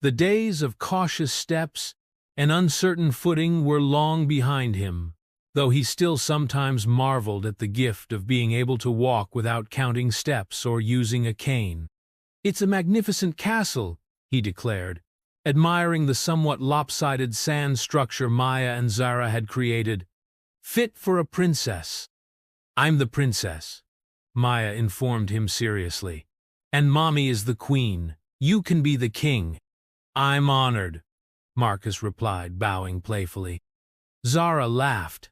The days of cautious steps and uncertain footing were long behind him, though he still sometimes marveled at the gift of being able to walk without counting steps or using a cane. "It's a magnificent castle," he declared, admiring the somewhat lopsided sand structure Maya and Zara had created. "Fit for a princess." "I'm the princess," Maya informed him seriously. "And Mommy is the queen. You can be the king." "I'm honored," Marcus replied, bowing playfully. Zara laughed,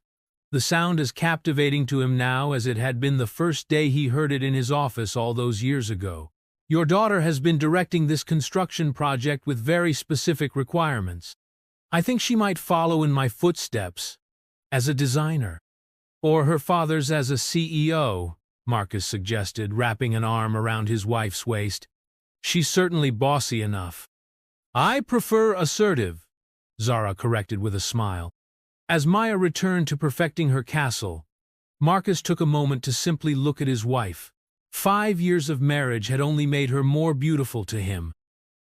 the sound as captivating to him now as it had been the first day he heard it in his office all those years ago. "Your daughter has been directing this construction project with very specific requirements. I think she might follow in my footsteps as a designer." "Or her father's as a CEO," Marcus suggested, wrapping an arm around his wife's waist. "She's certainly bossy enough." "I prefer assertive," Zara corrected with a smile. As Maya returned to perfecting her castle, Marcus took a moment to simply look at his wife. 5 years of marriage had only made her more beautiful to him.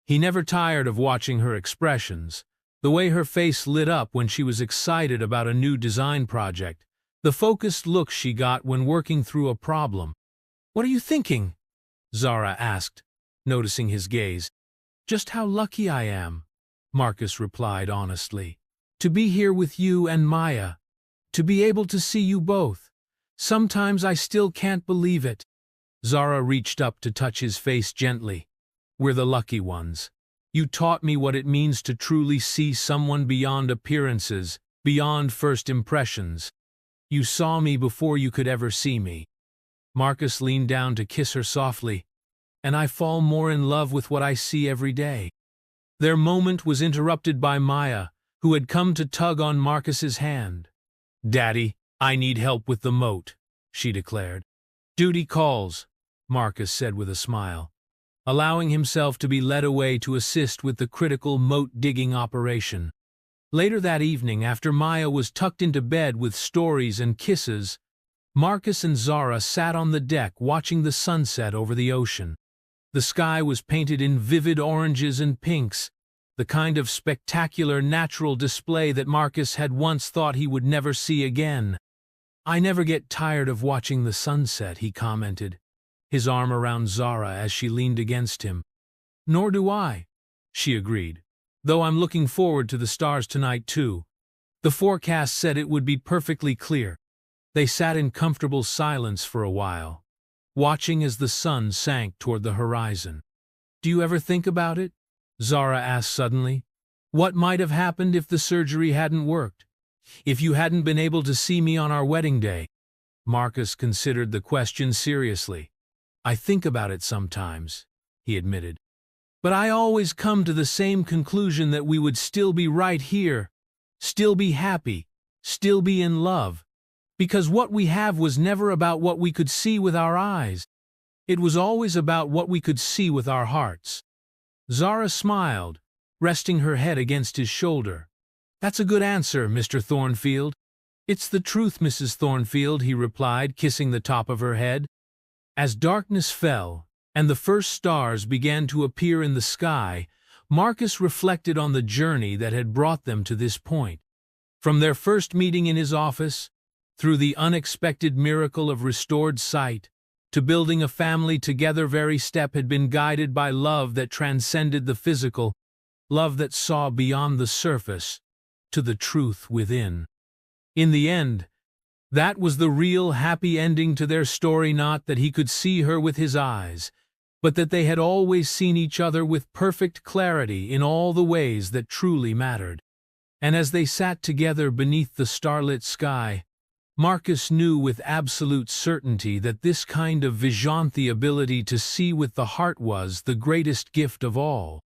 He never tired of watching her expressions, the way her face lit up when she was excited about a new design project, the focused look she got when working through a problem. "What are you thinking?" Zara asked, noticing his gaze. "Just how lucky I am," Marcus replied honestly. "To be here with you and Maya. To be able to see you both. Sometimes I still can't believe it." Zara reached up to touch his face gently. "We're the lucky ones. You taught me what it means to truly see someone beyond appearances, beyond first impressions. You saw me before you could ever see me." Marcus leaned down to kiss her softly, "And I fall more in love with what I see every day." Their moment was interrupted by Maya, who had come to tug on Marcus's hand. "Daddy, I need help with the moat," she declared. Duty calls, Marcus said with a smile, allowing himself to be led away to assist with the critical moat-digging operation. Later that evening, after Maya was tucked into bed with stories and kisses, Marcus and Zara sat on the deck watching the sunset over the ocean. The sky was painted in vivid oranges and pinks, the kind of spectacular natural display that Marcus had once thought he would never see again. "I never get tired of watching the sunset," he commented, his arm around Zara as she leaned against him. "Nor do I," she agreed, "though I'm looking forward to the stars tonight too. The forecast said it would be perfectly clear." They sat in comfortable silence for a while, watching as the sun sank toward the horizon. "Do you ever think about it?" Zara asked suddenly. "What might have happened if the surgery hadn't worked? If you hadn't been able to see me on our wedding day?" Marcus considered the question seriously. "I think about it sometimes," he admitted. "But I always come to the same conclusion, that we would still be right here, still be happy, still be in love. Because what we have was never about what we could see with our eyes. It was always about what we could see with our hearts." Zara smiled, resting her head against his shoulder. "That's a good answer, Mr. Thornfield." "It's the truth, Mrs. Thornfield," he replied, kissing the top of her head. As darkness fell, and the first stars began to appear in the sky, Marcus reflected on the journey that had brought them to this point. From their first meeting in his office, through the unexpected miracle of restored sight, to building a family together, every step had been guided by love that transcended the physical, love that saw beyond the surface to the truth within. In the end, that was the real happy ending to their story, not that he could see her with his eyes, but that they had always seen each other with perfect clarity in all the ways that truly mattered. And as they sat together beneath the starlit sky, Marcus knew with absolute certainty that this kind of vision, the ability to see with the heart, was the greatest gift of all.